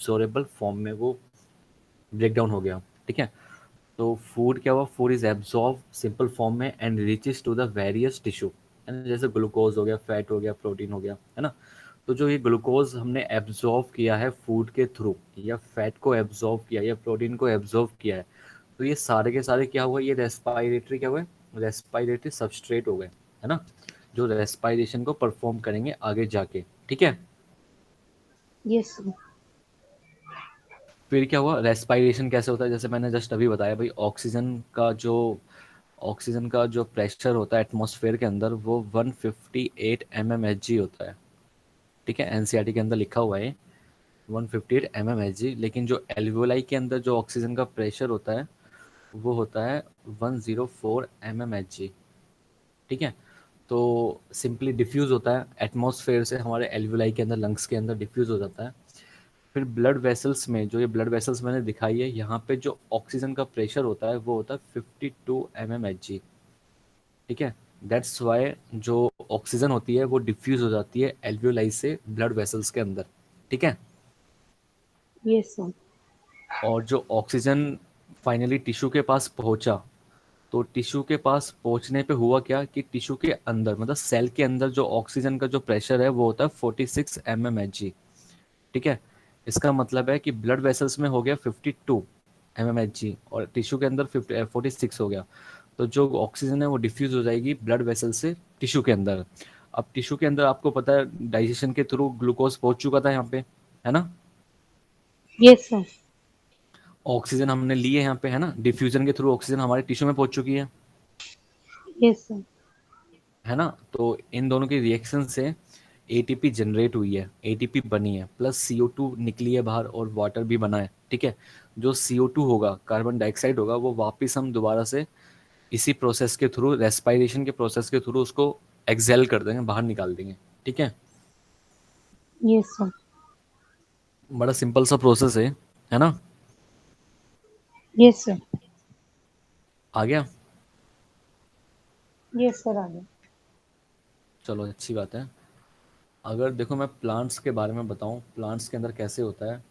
Absorbable form में वो break down हो गया, ठीक है। तो फूड क्या हुआ, food is absorb simple form में and reaches to the various tissue, है ना, जैसे ग्लूकोज हो गया, फैट हो गया, प्रोटीन हो गया, है ना। तो जो ये ग्लूकोज हमने एब्जॉर्ब किया है फूड के थ्रू, या फैट को एब्जॉर्ब किया या प्रोटीन को एब्जॉर्ब किया है, तो ये सारे के सारे क्या हुआ, ये रेस्पायरेटरी क्या हुए, रेस्पायरेटरी सबस्ट्रेट हो गए, है ना, जो रेस्पायरेशन को परफॉर्म करेंगे आगे जाके, ठीक है। Yes, sir. फिर क्या हुआ, रेस्पायरेशन कैसे होता है, जैसे मैंने जस्ट अभी बताया भाई, ऑक्सीजन का जो प्रेशर होता है एटमॉस्फेयर के अंदर वो 158 mmHg होता है, ठीक है, एनसीईआरटी के अंदर लिखा हुआ है 158 mmHg, लेकिन जो एल्वियोलाई के अंदर जो ऑक्सीजन का प्रेशर होता है वो होता है 104 mmHg, ठीक है। तो सिंपली डिफ्यूज़ होता है एटमॉस्फेयर से हमारे एल्वियोलाई के अंदर, लंग्स के अंदर डिफ्यूज़ हो जाता है। फिर ब्लड वेसल्स में, जो ये ब्लड वेसल्स मैंने दिखाई है यहाँ पे, जो ऑक्सीजन का प्रेशर होता है वो होता है 52 mmHg, ठीक है। दैट्स वाई जो ऑक्सीजन होती है वो डिफ्यूज हो जाती है एल्वियोलाई से ब्लड वेसल्स के अंदर, ठीक है। Yes, sir. और जो ऑक्सीजन फाइनली टिश्यू के पास पहुंचा, तो टिश्यू के पास पहुंचने पे हुआ क्या कि टिश्यू के अंदर मतलब सेल के अंदर जो ऑक्सीजन का जो प्रेशर है वो होता है 46 mmHg, ठीक है। इसका मतलब है कि ब्लड वेसल्स में हो गया 52 mmHg और टिश्यू के अंदर 46 हो गया। तो जो ऑक्सीजन है वो डिफ्यूज हो जाएगी ब्लड वेसल से टिश्यू के अंदर। अब टिश्यू के अंदर आपको पता है डाइजेशन के थ्रू ग्लूकोज पहुंच चुका था यहाँ पे, है ना। Yes, sir. ऑक्सीजन हमने ली है यहाँ पे, है ना, डिफ्यूजन के थ्रू ऑक्सीजन हमारे टिश्यू में पहुंच चुकी Yes, sir. है ना। तो इन दोनों की रिएक्शन से एटीपी जनरेट हुई है, एटीपी बनी है, प्लस CO2 निकली है बाहर और वाटर भी बना है, ठीक है। जो CO2 होगा, कार्बन डाइऑक्साइड होगा, वो वापस हम दोबारा से इसी प्रोसेस के थ्रू, रेस्पायरेशन के प्रोसेस के थ्रू उसको एक्सेल कर देंगे, बाहर निकाल देंगे, ठीक है। Yes, sir. बड़ा सिंपल सा प्रोसेस है ना। Yes, sir. आ गया। Yes, sir. आगे. चलो अच्छी बात है। अगर देखो मैं प्लांट्स के बारे में बताऊं, प्लांट्स के अंदर कैसे होता है,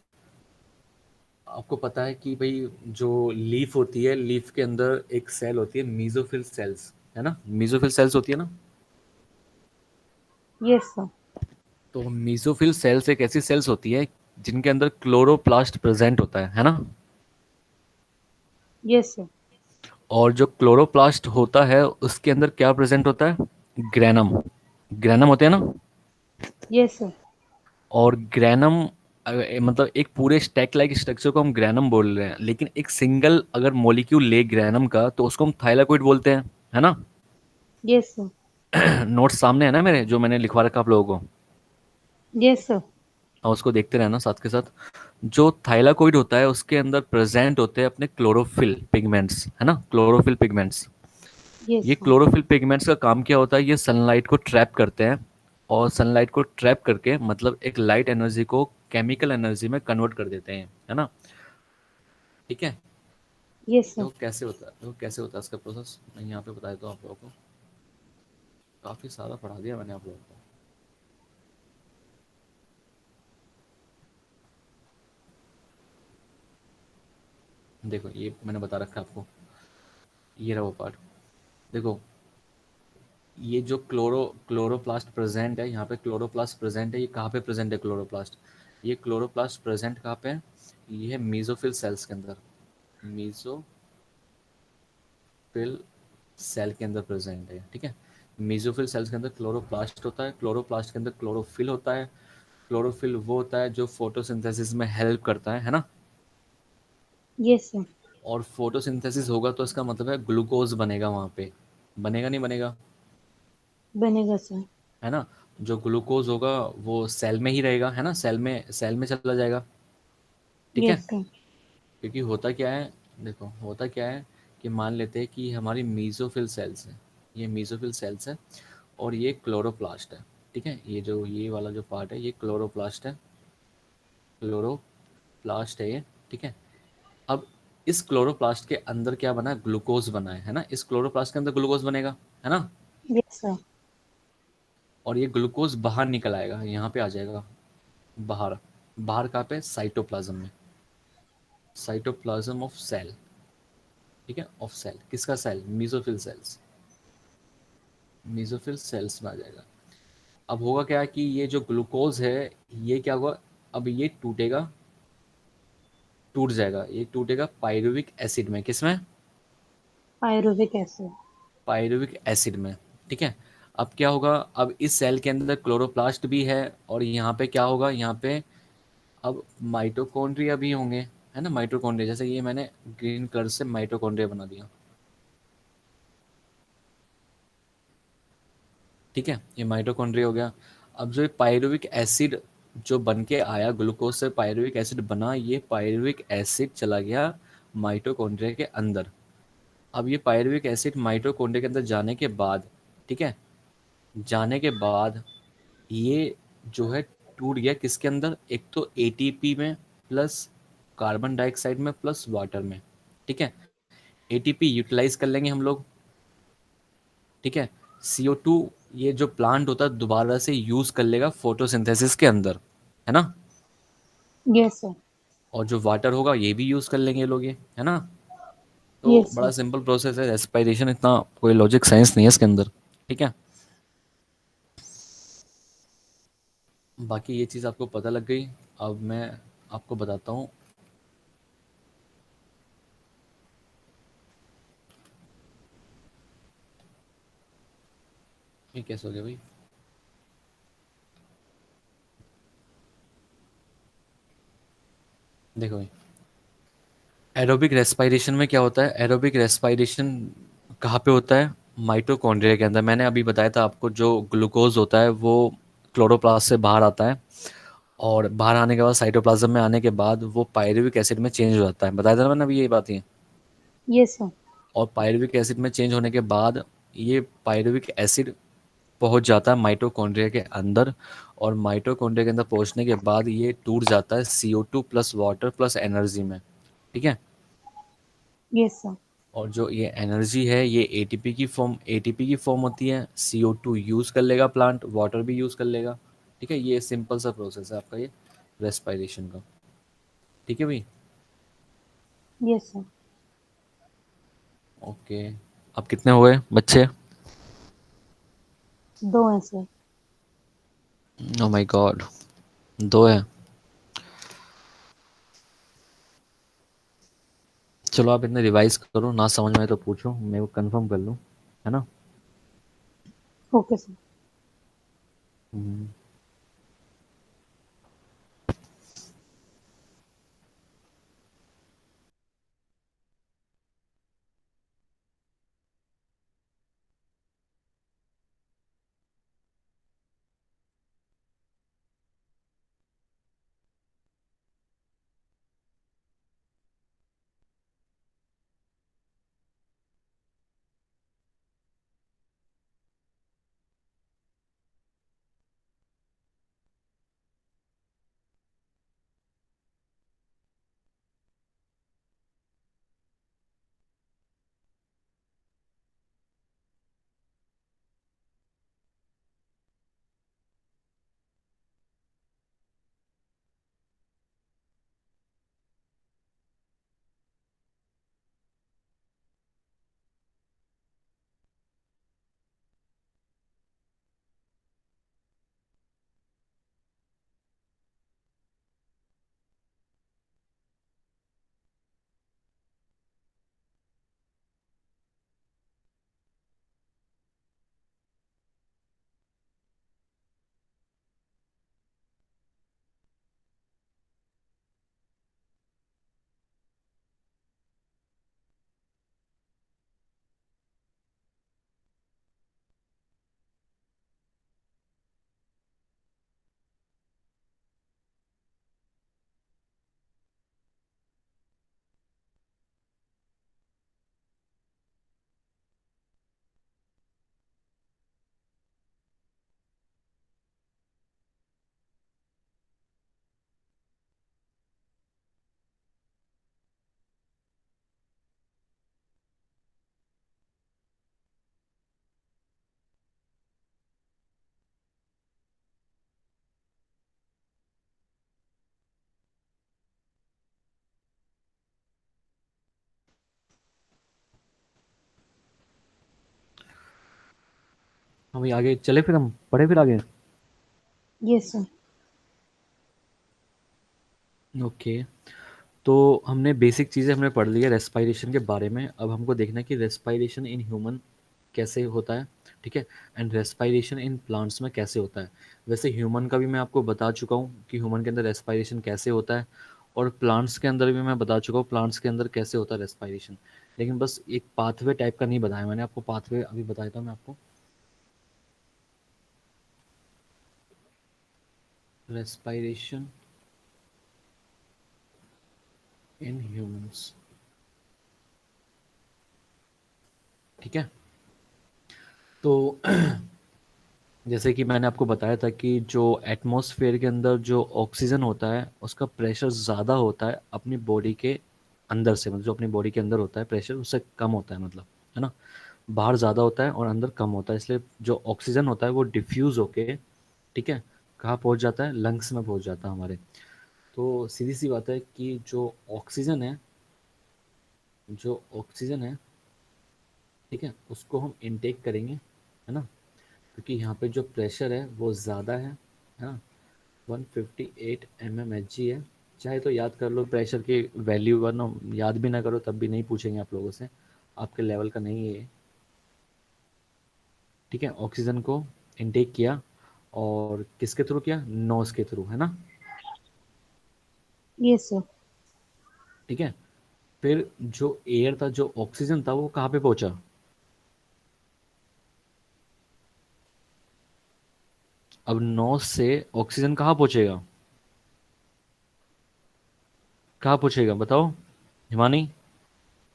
आपको पता है कि भाई जो लीफ होती है, लीफ के अंदर एक सेल होती है मीजोफिल सेल्स, है ना, मीजोफिल सेल्स होती है ना। Yes, sir. तो मीजोफिल सेल्स एक ऐसी सेल्स होती है जिनके अंदर क्लोरोप्लास्ट प्रेजेंट होता है ना। Yes, sir. और जो क्लोरोप्लास्ट होता है उसके अंदर क्या प्रेजेंट होता है, ग्रैनम, ग्रैनम होते हैं ना। Yes, sir. और ग्रैनम मतलब एक पूरे स्टैक लाइक स्ट्रक्चर को हम ग्रैनम बोल रहे हैं, लेकिन एक सिंगल अगर मॉलिक्यूल ले ग्रैनम का तो उसको हम थाइलाकोइड बोलते हैं, है ना। Yes, sir. नोट्स सामने है ना मेरे, जो मैंने लिखवा रखा आप लोगों को, Yes, sir. और उसको देखते रहना साथ के साथ। जो थाइलाकोइड होता है उसके अंदर प्रेजेंट होते हैं अपने क्लोरोफिल पिगमेंट्स, है ना, क्लोरोफिल पिगमेंट्स। Yes, ये sir. क्लोरोफिल पिगमेंट्स का काम क्या होता है, ये सनलाइट को ट्रैप करते हैं, और सनलाइट को ट्रैप करके मतलब एक लाइट एनर्जी को केमिकल एनर्जी में कन्वर्ट कर देते हैं, है ना, ठीक है। Yes, sir. देखो कैसे होता है, देखो कैसे होता है इसका प्रोसेस, मैं यहाँ पे बता देता हूँ आप लोगों को। काफ़ी सारा पढ़ा दिया मैंने आप लोगों को। देखो ये मैंने बता रखा है आपको, ये रहा वो पार्ट। देखो ये जो क्लोरोप्लास्ट प्रेजेंट है यहाँ पे, क्लोरोप्लास्ट प्रेजेंट है, ये कहाँ पे प्रेजेंट है क्लोरोप्लास्ट, ये क्लोरोप्लास्ट प्रेजेंट कहाँ पे है, ये है मीजोफिल सेल्स के अंदर, मीजोफिल सेल के अंदर प्रेजेंट है, ठीक है। मीजोफिल सेल्स के अंदर क्लोरोप्लास्ट होता है, क्लोरोप्लास्ट के अंदर क्लोरोफिल होता है। क्लोरोफिल वो होता है जो फोटोसिंथेसिस में हेल्प करता है ना। Yes, sir. और फोटोसिंथेसिस होगा तो इसका मतलब है ग्लूकोज बनेगा वहाँ पे, बनेगा नहीं बनेगा, बनेगा सर. है ना। जो ग्लूकोज होगा वो सेल में ही रहेगा, है ना, सेल में चला जाएगा, ठीक है। Yes, sir. क्योंकि होता क्या है, देखो होता क्या है कि मान लेते हैं कि हमारी मीजोफिल सेल्स है, ये मीजोफिल सेल्स है और ये क्लोरोप्लास्ट है, ठीक है। ये जो ये वाला जो पार्ट है ये क्लोरोप्लास्ट है, क्लोरोप्लास्ट है ये, ठीक है। अब इस क्लोरोप्लास्ट के अंदर क्या बना है, ग्लूकोज बना है ना, इस क्लोरोप्लास्ट के अंदर ग्लूकोज बनेगा, है ना। Yes, sir. और ये ग्लूकोज बाहर निकल आएगा, यहाँ पे आ जाएगा बाहर, बाहर कहाँ पे, साइटोप्लाज्म में, साइटोप्लाज्म ऑफ सेल, ठीक है, ऑफ सेल, किसका cell, mesophyll cells, mesophyll cells में आ जाएगा। अब होगा क्या कि ये जो ग्लूकोज है, ये क्या होगा, अब ये टूटेगा, टूट जाएगा, ये टूटेगा पायरुविक एसिड में, किसमें, पायरुविक एसिड। पायरुविक एसिड में, ठीक है। अब क्या होगा, अब इस सेल के अंदर क्लोरोप्लास्ट भी है, और यहाँ पे क्या होगा, यहाँ पे अब माइटोकॉन्ड्रिया भी होंगे, है ना, माइटोकॉन्ड्रिया, जैसे ये मैंने ग्रीन कलर से माइटोकॉन्ड्रिया बना दिया, ठीक है, ये माइटोकॉन्ड्रिया हो गया। अब जो ये पायरुविक एसिड जो बन के आया, ग्लूकोज से पायरुविक एसिड बना, ये पायरुविक एसिड चला गया माइटोकॉन्ड्रिया के अंदर। अब ये पायरुविक एसिड माइटोकॉन्ड्रिया के अंदर जाने के बाद, ठीक है, जाने के बाद ये जो है टूट गया किसके अंदर, एक तो एटीपी में प्लस कार्बन डाइऑक्साइड में प्लस वाटर में, ठीक है। एटीपी यूटिलाइज कर लेंगे हम लोग, ठीक है। CO2 ये जो प्लांट होता है दोबारा से यूज कर लेगा फोटोसिंथेसिस के अंदर, है ना। Yes sir. और जो वाटर होगा ये भी यूज कर लेंगे ये लोग, ये है ना। तो यस बड़ा सर। सिंपल प्रोसेस है, रेस्पिरेशन इतना कोई लॉजिक साइंस नहीं है इसके अंदर, ठीक है। बाकी ये चीज़ आपको पता लग गई। अब मैं आपको बताता हूँ, ये कैसे हो गया भाई। देखो भाई, एरोबिक रेस्पिरेशन में क्या होता है, एरोबिक रेस्पिरेशन कहाँ पे होता है, माइटोकॉन्ड्रिया के अंदर। मैंने अभी बताया था आपको, जो ग्लूकोज होता है वो क्लोरोप्लास्ट से बाहर आता है, और बाहर आने के बाद साइटोप्लाज्म में आने के बाद वो पायरुविक एसिड में चेंज हो जाता है, बताया था ना मैंने अभी, ये बात ही। Yes sir. और पायरुविक एसिड में चेंज होने के बाद ये पायरुविक एसिड पहुंच जाता है माइटोकॉन्ड्रिया के अंदर, और माइटोकॉन्ड्रिया के अंदर पहुंचने के बाद ये टूट जाता है CO2 plus water plus energy में, ठीक है। Yes sir. और जो ये एनर्जी है ये एटीपी की फॉर्म होती है, CO2 यूज़ कर लेगा प्लांट, वाटर भी यूज़ कर लेगा, ठीक है। ये सिंपल सा प्रोसेस है आपका ये रेस्पिरेशन का, ठीक है भाई। Yes sir. ओके, अब कितने हुए बच्चे, दो हैं सर। ओ माय गॉड, दो है। चलो आप इतने रिवाइज करो, ना समझ में आए तो पूछो, मैं वो कंफर्म कर लूँ, है ना। Okay sir. हम्म, हम ये आगे चले, फिर हम पढ़े फिर आगे। Yes, sir. ओके, तो हमने बेसिक चीज़ें हमने पढ़ ली है रेस्पिरेशन के बारे में। अब हमको देखना है कि रेस्पिरेशन इन ह्यूमन कैसे होता है, ठीक है, एंड रेस्पिरेशन इन प्लांट्स में कैसे होता है। वैसे ह्यूमन का भी मैं आपको बता चुका हूँ कि ह्यूमन के अंदर रेस्पिरेशन कैसे होता है, और प्लांट्स के अंदर भी मैं बता चुका हूँ प्लांट्स के अंदर कैसे होता है रेस्पिरेशन। लेकिन बस एक पाथवे टाइप का नहीं बताया मैंने आपको, पाथवे अभी बताया था मैं आपको। रेस्पिरेशन इन ह्यूमंस, ठीक है। तो जैसे कि मैंने आपको बताया था कि जो एटमॉस्फेयर के अंदर जो ऑक्सीजन होता है उसका प्रेशर ज़्यादा होता है अपनी बॉडी के अंदर से, मतलब जो अपनी बॉडी के अंदर होता है प्रेशर उससे कम होता है, मतलब, है ना। बाहर ज़्यादा होता है और अंदर कम होता है, इसलिए जो ऑक्सीजन होता है वो डिफ्यूज़ होके, ठीक है, कहाँ पहुँच जाता है, लंग्स में पहुँच जाता है हमारे। तो सीधी सी बात है कि जो ऑक्सीजन है, ठीक है, उसको हम इनटेक करेंगे, है ना, क्योंकि यहाँ पे जो प्रेशर है वो ज़्यादा है ना। 158 mmHg है। चाहे तो याद कर लो प्रेशर की वैल्यू, वरना याद भी ना करो तब भी नहीं पूछेंगे आप लोगों से, आपके लेवल का नहीं है ये, ठीक है। ऑक्सीजन को इनटेक किया, और किसके थ्रू किया, नोज के थ्रू, है ना, Yes, sir. ठीक है। फिर जो एयर था, जो ऑक्सीजन था, वो कहाँ पे पहुंचा, अब नोज से ऑक्सीजन कहाँ पहुंचेगा, कहाँ पहुंचेगा बताओ हिमानी,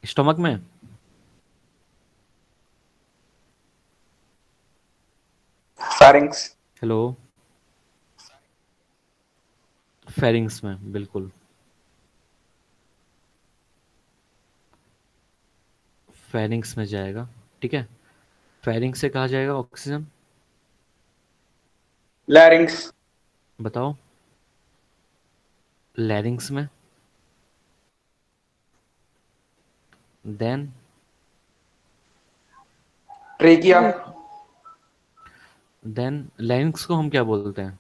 स्टमक में, Pharynx. हेलो, फेरिंग्स में, बिल्कुल फेरिंग्स में जाएगा, ठीक है। फेरिंग्स से कहा जाएगा ऑक्सीजन, Larynx. बताओ, लैरिंग्स में, देन, Trach. Trachea. लैरिंग्स को हम क्या बोलते हैं,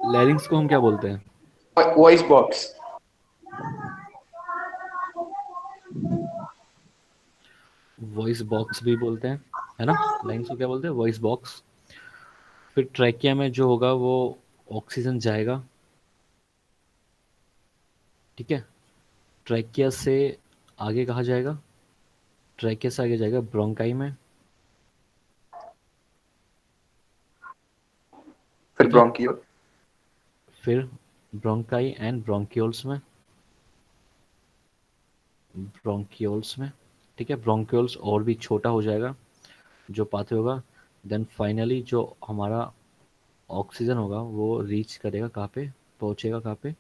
लैरिंग्स को हम क्या बोलते हैं, Voice box. वॉइस बॉक्स भी बोलते हैं, है ना। लैरिंग्स को क्या बोलते हैं, वॉइस बॉक्स। फिर ट्रैकिया में जो होगा वो ऑक्सीजन जाएगा, ठीक है। ट्रैकिया से आगे कहा जाएगा, ट्रैकिया से आगे जाएगा ब्रोंकाई में, फिर ठीक है। bronchiole. फिर ब्रोंकाई एंड ब्रोंक्यूल्स में, ब्रोंक्यूल्स में, ठीक है। ब्रोंक्यूल्स और भी छोटा हो जाएगा जो पाथवे होगा। देन फाइनली जो हमारा ऑक्सीजन होगा वो रीच करेगा कहाँ पे, पहुँचेगा कहाँ पे,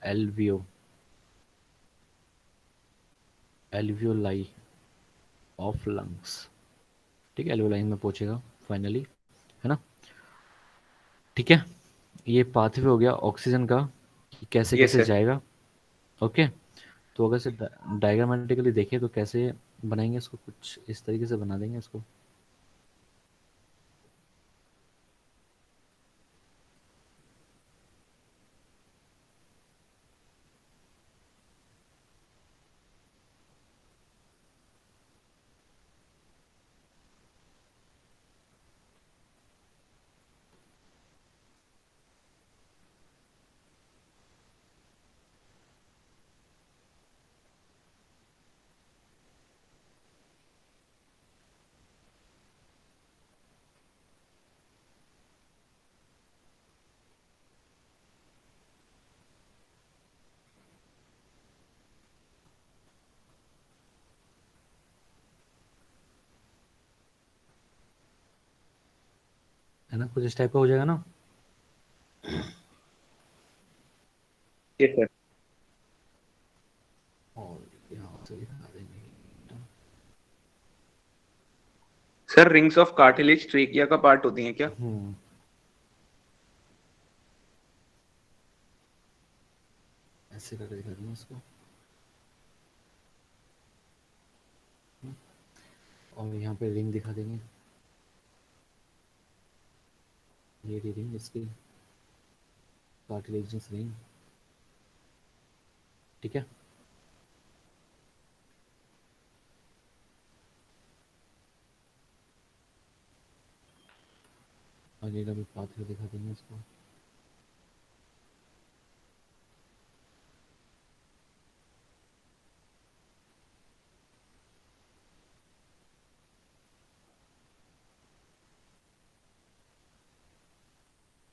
एल्वियो, एल्वियोलाई ऑफ लंग्स, ठीक है, एल्वियोलाई में पहुँचेगा फाइनली, है ना, ठीक है। ये पाथवे हो गया ऑक्सीजन का कि कैसे Yes, कैसे sir. जाएगा, ओके। तो अगर से डायग्रामेटिकली देखें तो कैसे बनाएंगे इसको, कुछ इस तरीके से बना देंगे इसको। है ना, कुछ इस टाइप का हो जाएगा ना। Yes, sir. और यहाँ से दिखा देंगे। Sir rings of cartilage trachea का पार्ट होती हैं क्या? ऐसे करके दिखा दूंगा इसको। और यहाँ पे रिंग दिखा देंगे, ये रही रिंग इसकी, कार्टिलेजिनस रिंग, ठीक है। और ये भी पाथवे दिखा देंगे इसको।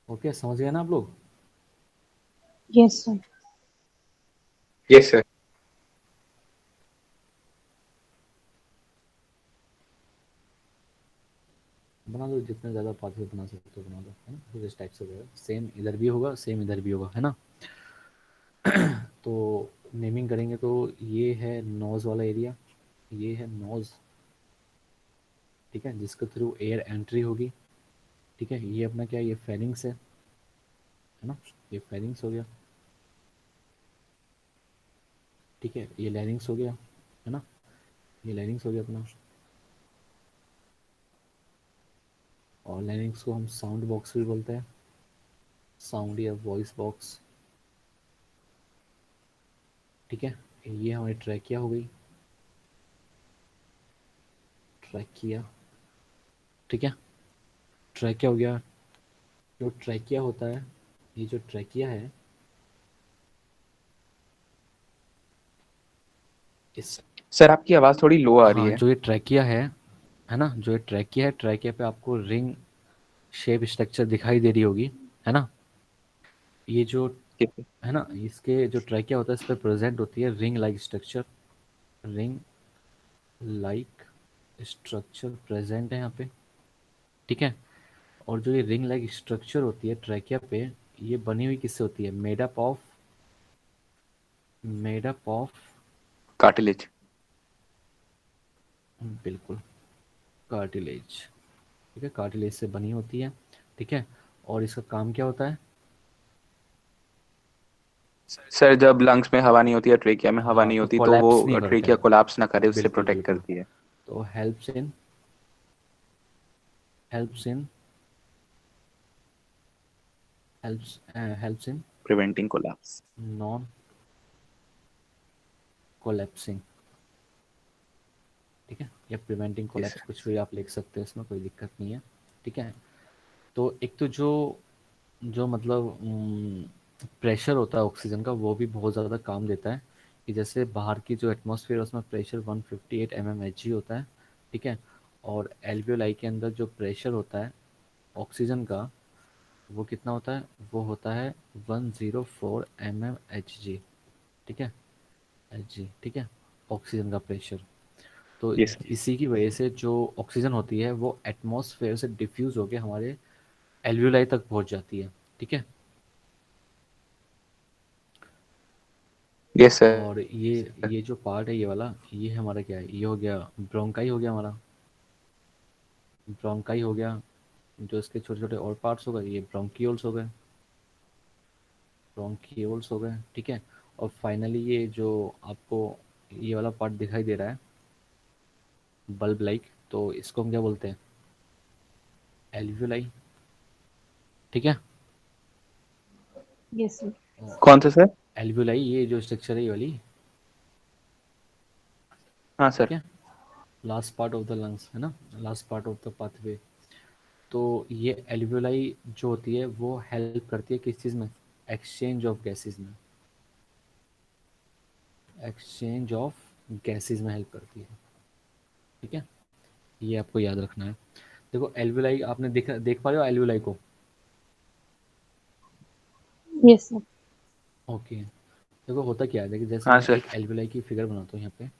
ओके, समझ गए ना आप लोग? Yes, sir. Yes sir. बना दो, जितने ज़्यादा पाथवे बना सकते हो बना दो, है ना। फिर इस टाइप से हो जाएगा, सेम इधर भी होगा, सेम इधर भी होगा, है ना। तो नेमिंग करेंगे तो ये है नोज़ वाला एरिया, ये है नोज़, ठीक है, जिसके थ्रू एयर एंट्री होगी, ठीक है। ये अपना क्या है, ये फेरिंग्स है ना, ये फेरिंग्स हो गया, ठीक है। ये लैरिंग्स हो गया, है ना, ये लैरिंग्स हो गया अपना। और लैरिंग्स को हम साउंड बॉक्स भी बोलते हैं, साउंड या वॉइस बॉक्स, ठीक है। ये हमारी ट्रैकिया हो गई, ट्रैकिया, ठीक है। ट्रैकिया हो गया। जो ट्रैकिया होता है, ये जो ट्रैकिया है, इस, सर आपकी आवाज थोड़ी लो आ रही हाँ, है। जो ये ट्रैकिया है ना, जो ये ट्रैकिया है, ट्रैकिया पे आपको रिंग शेप स्ट्रक्चर दिखाई दे रही होगी, है ना। ये जो, ठीक है। है ना, इसके जो ट्रैकिया होता है इस पर प्रेजेंट होती है ring like structure, ring like structure present है यहाँ पे, ठीक है। और जो ये रिंग लाइक स्ट्रक्चर होती है ट्रैकिया पे, ये बनी हुई किससे होती है, मेड अप ऑफ, कार्टिलेज। बिल्कुल, कार्टिलेज, ठीक है, कार्टिलेज से बनी होती है, ठीक है। और इसका काम क्या होता है, सर जब लंग्स में हवा नहीं होती है, ट्रेकिया में हवा हाँ, नहीं तो होती, तो कोलैप्स नहीं वो करते ट्रेकिया हैं, कोलैप्स ना करे, उससे बिल्कुल प्रोटेक्ट बिल्कुल। करती है। तो helps in helps in preventing collapse. Non collapsing, ठीक है, या प्रिवेंटिंग यस कोलैप्स, सर। कुछ भी आप लिख सकते हैं, इसमें कोई दिक्कत नहीं है, ठीक है। तो एक तो जो जो मतलब प्रेशर होता है ऑक्सीजन का, वो भी बहुत ज़्यादा काम देता है, कि जैसे बाहर की जो एटमॉस्फेयर है उसमें प्रेशर 158 mmHg होता है, ठीक है। और एल्वियोलाई के अंदर जो प्रेशर होता है ऑक्सीजन का, वो कितना होता है, वो होता है 104 mmHg, ठीक है, एच जी, ठीक है, ऑक्सीजन का प्रेशर। तो यस सर। इसी की वजह से जो ऑक्सीजन होती है वो एटमॉस्फेयर से डिफ्यूज़ होकर हमारे एल्वियोलाई तक पहुंच जाती है, ठीक है। यस और सर। ये जो पार्ट है, ये वाला, ये हमारा क्या है, ये हो गया ब्रोंकाई, हो गया हमारा ब्रोंकाई हो गया। जो इसके छोटे छोटे और पार्ट्स हो गए, ये ब्रोंकियोल्स हो गए, ब्रोंकियोल्स हो गए, ठीक है। और फाइनली ये जो आपको ये वाला पार्ट दिखाई दे रहा है बल्ब लाइक, तो इसको हम क्या बोलते हैं, एल्वियोलाई, ठीक है। Yes, sir. कौन सा सर? एल्वियोलाई, ये जो स्ट्रक्चर है ये वाली, हाँ ठीक सर। है, last part of the lungs, है ना, last part of the pathway. तो ये एल्वियोलाई जो होती है वो हेल्प करती है किस चीज़ में, एक्सचेंज ऑफ गैसेस में, एक्सचेंज ऑफ गैसेस में हेल्प करती है, ठीक है। ये आपको याद रखना है। देखो एल्वियोलाई आपने देख पा रहे हो एल्वियोलाई को, Yes, sir. ओके। देखो होता क्या है, देखिए जैसे हाँ मैं सर। एक एल्वियोलाई की फिगर बनाता हूँ यहाँ पे,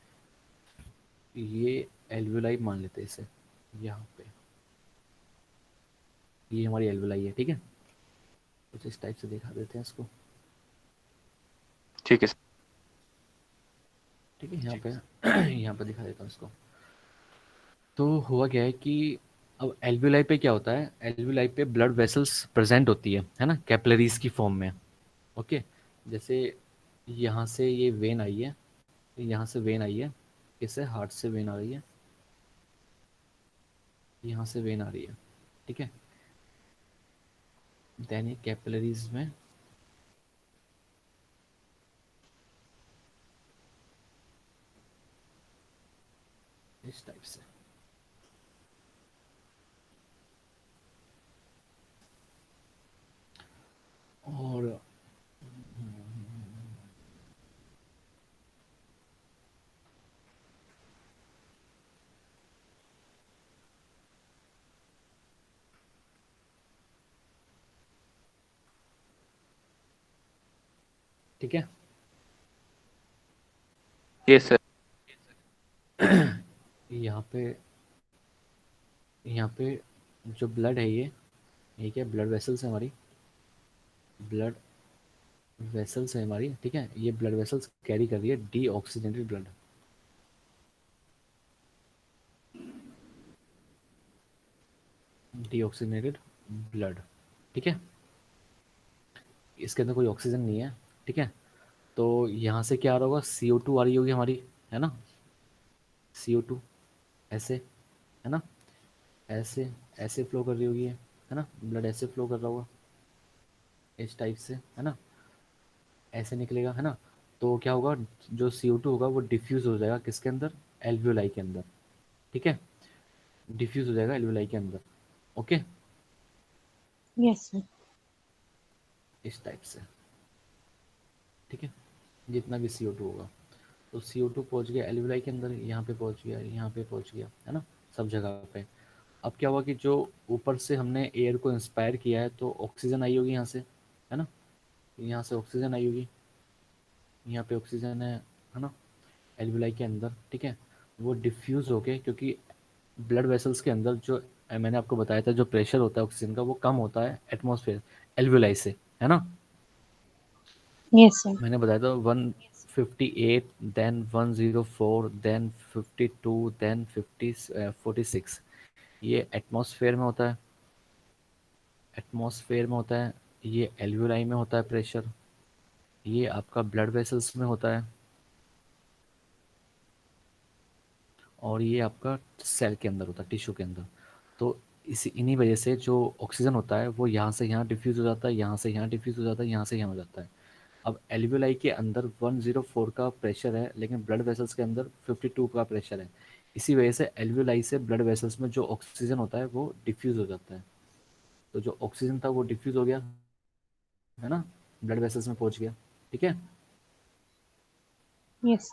ये एल्वियोलाई मान लेते हैं इसे, यहाँ पे ये हमारी एल्वियोलाई है, ठीक है। कुछ इस टाइप से दिखा देते हैं इसको, ठीक है सर। ठीक है, यहाँ पे यहाँ पे दिखा देता हूँ इसको। तो हुआ क्या है कि अब एल्वियोलाई पे क्या होता है, एल्वियोलाई पे ब्लड वेसल्स प्रेजेंट होती है ना, कैपिलरीज की फॉर्म में, ओके। जैसे यहाँ से ये वेन आई है, यहाँ से वेन आई है, इससे हार्ट से वेन आ रही है, यहाँ से वेन आ रही है, ठीक है। देन ये कैपिलरीज में इस टाइप से, और ठीक है। Yes sir. यहाँ पे यहाँ पे जो ब्लड है ये क्या ब्लड वेसल्स है हमारी, ब्लड वेसल्स है हमारी, ठीक है। ये ब्लड वेसल्स कैरी कर रही है D oxygenated blood, D oxygenated blood, ठीक है। इसके अंदर कोई ऑक्सीजन नहीं है, ठीक है। तो यहाँ से क्या आ रहा होगा, CO2 आ रही होगी हमारी, है ना, CO2 ऐसे, है ना, ऐसे ऐसे फ्लो कर रही होगी ये, है ना, ब्लड ऐसे फ्लो कर रहा होगा इस टाइप से, है ना, ऐसे निकलेगा, है ना। तो क्या होगा, जो CO2 होगा वो डिफ्यूज हो जाएगा किसके अंदर, एल्वियोलाई के अंदर, ठीक है, डिफ्यूज हो जाएगा एल्वियोलाई के अंदर, ओके, Yes, sir. इस टाइप से, ठीक है। जितना भी CO2 होगा, तो CO2 पहुंच गया एल्वियोलाई के अंदर, यहाँ पे पहुंच गया, यहाँ पे पहुंच गया, है ना, सब जगह पे। अब क्या हुआ कि जो ऊपर से हमने एयर को इंस्पायर किया है तो ऑक्सीजन आई होगी यहाँ से, है ना, यहाँ से ऑक्सीजन आई होगी, यहाँ पे ऑक्सीजन है ना, एल्वियोलाई के अंदर, ठीक है। वो डिफ्यूज़ हो गए क्योंकि ब्लड वेसल्स के अंदर जो मैंने आपको बताया था जो प्रेशर होता है ऑक्सीजन का वो कम होता है एटमॉस्फेयर एल्वियोलाई से, है ना। Yes, sir. मैंने बताया था 158, देन 104, देन 52, देन 46, ये एटमॉस्फेयर में होता है, एटमॉस्फेयर में होता है, ये एल्वियोलाई में होता है प्रेशर, ये आपका ब्लड वेसल्स में होता है, और ये आपका सेल के अंदर होता है, टिश्यू के अंदर। तो इसी इन्हीं वजह से जो ऑक्सीजन होता है वो यहाँ से यहाँ डिफ्यूज़ हो जाता है, यहाँ से यहाँ डिफ्यूज़ हो जाता है, यहाँ से यहाँ हो जाता है। अब एल्वियोलाई के अंदर 104 का प्रेशर है लेकिन ब्लड वेसल्स के अंदर 52 का प्रेशर है। इसी वजह से एल्वियोलाई से ब्लड वेसल्स में जो ऑक्सीजन होता है वो डिफ्यूज़ हो जाता है। तो जो ऑक्सीजन था वो डिफ्यूज़ हो गया, है ना, ब्लड वेसल्स में पहुंच गया, ठीक है, Yes.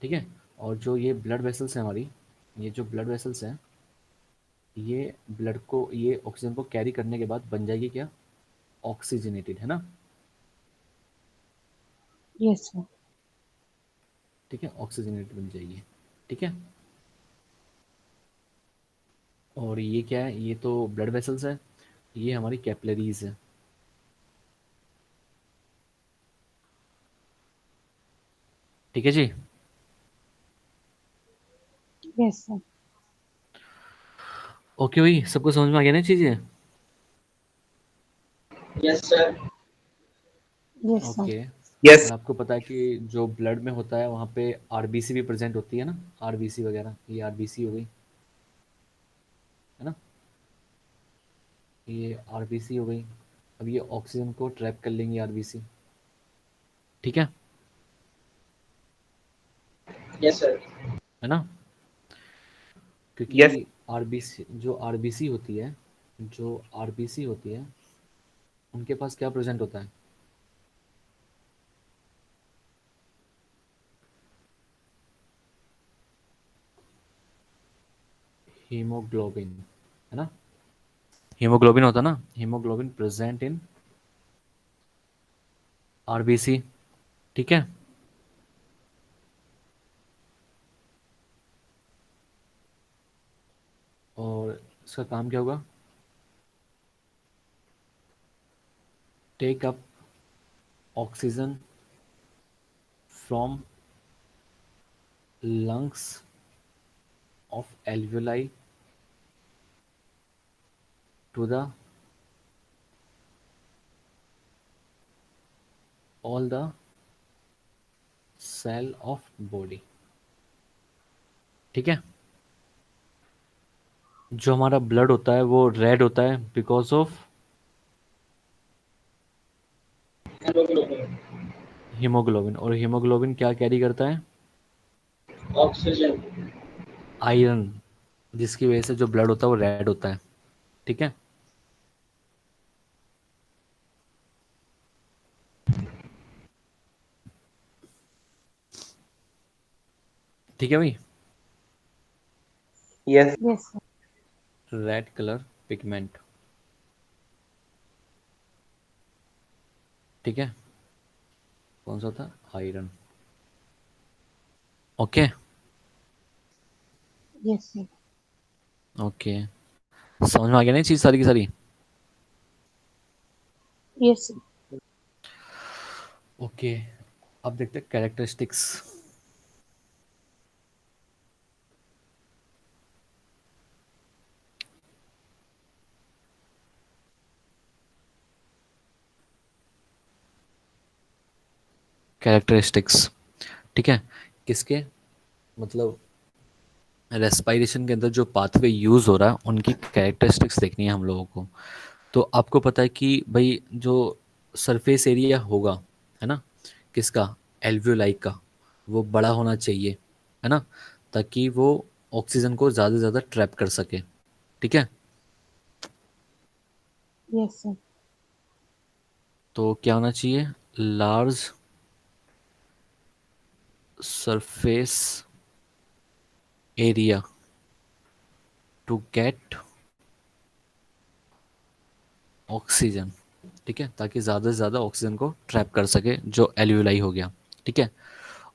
ठीक है। और जो ये ब्लड वेसल्स हैं हमारी, ये जो ब्लड वेसल्स हैं ये ब्लड को, ये ऑक्सीजन को कैरी करने के बाद बन जाएगी क्या, ऑक्सीजनेटेड, है ना, Yes, sir. ठीक है, ऑक्सीजनेटेड बन जाएगी, ठीक है। और ये क्या है, ये तो ब्लड वेसल्स है, ये हमारी कैपिलरीज है, ठीक है जी। Yes, sir. ओके भाई, सबको समझ में आ गया ना चीज़ें, yes sir. Yes, sir. Okay. Yes. और आपको पता है कि जो ब्लड में होता है वहाँ पे आरबीसी भी प्रेजेंट होती है ना, आरबीसी वगैरह, ये आरबीसी हो गई, है ना, ये आरबीसी हो गई। अब ये ऑक्सीजन को ट्रैप कर लेंगी आरबीसी, ठीक यस सर। है ना, क्योंकि यस। आरबीसी होती है, जो आरबीसी होती है उनके पास क्या प्रेजेंट होता है, हीमोग्लोबिन, है ना, हीमोग्लोबिन होता है ना, हीमोग्लोबिन प्रेजेंट इन आरबीसी, ठीक है। और इसका काम क्या होगा, take up oxygen from lungs of alveoli to the all the cell of body, ठीक है। जो हमारा ब्लड होता है वो रेड होता है बिकॉज ऑफ हेमोग्लोबिन, हीमोग्लोबिन। और हीमोग्लोबिन क्या कैरी करता है? ऑक्सीजन। आयरन, जिसकी वजह से जो ब्लड होता है वो रेड होता है। ठीक है। ठीक है भाई। Yes. Yes, sir. Red colour pigment. ठीक है। कौन सा था? Iron. Okay. Yes, sir. Okay, समझ में आ गया ना ये चीज़ सारी की सारी? Yes, sir. ओके, अब देखते हैं कैरेक्टरिस्टिक्स। कैरेक्टरिस्टिक्स, ठीक है, किसके? मतलब रेस्पिरेशन के अंदर जो पाथवे यूज़ हो रहा है उनकी कैरेक्टरिस्टिक्स देखनी है हम लोगों को। तो आपको पता है कि भाई जो सरफेस एरिया होगा, है ना, किसका? एल्वियोलाई का, वो बड़ा होना चाहिए, है ना, ताकि वो ऑक्सीजन को ज़्यादा से ज़्यादा ट्रैप कर सके। ठीक है। Yes, sir. तो क्या होना चाहिए? Large surface area to get oxygen. ठीक है, ताकि ज़्यादा से ज़्यादा ऑक्सीजन को ट्रैप कर सके जो एल्वियोलाई हो गया। ठीक है।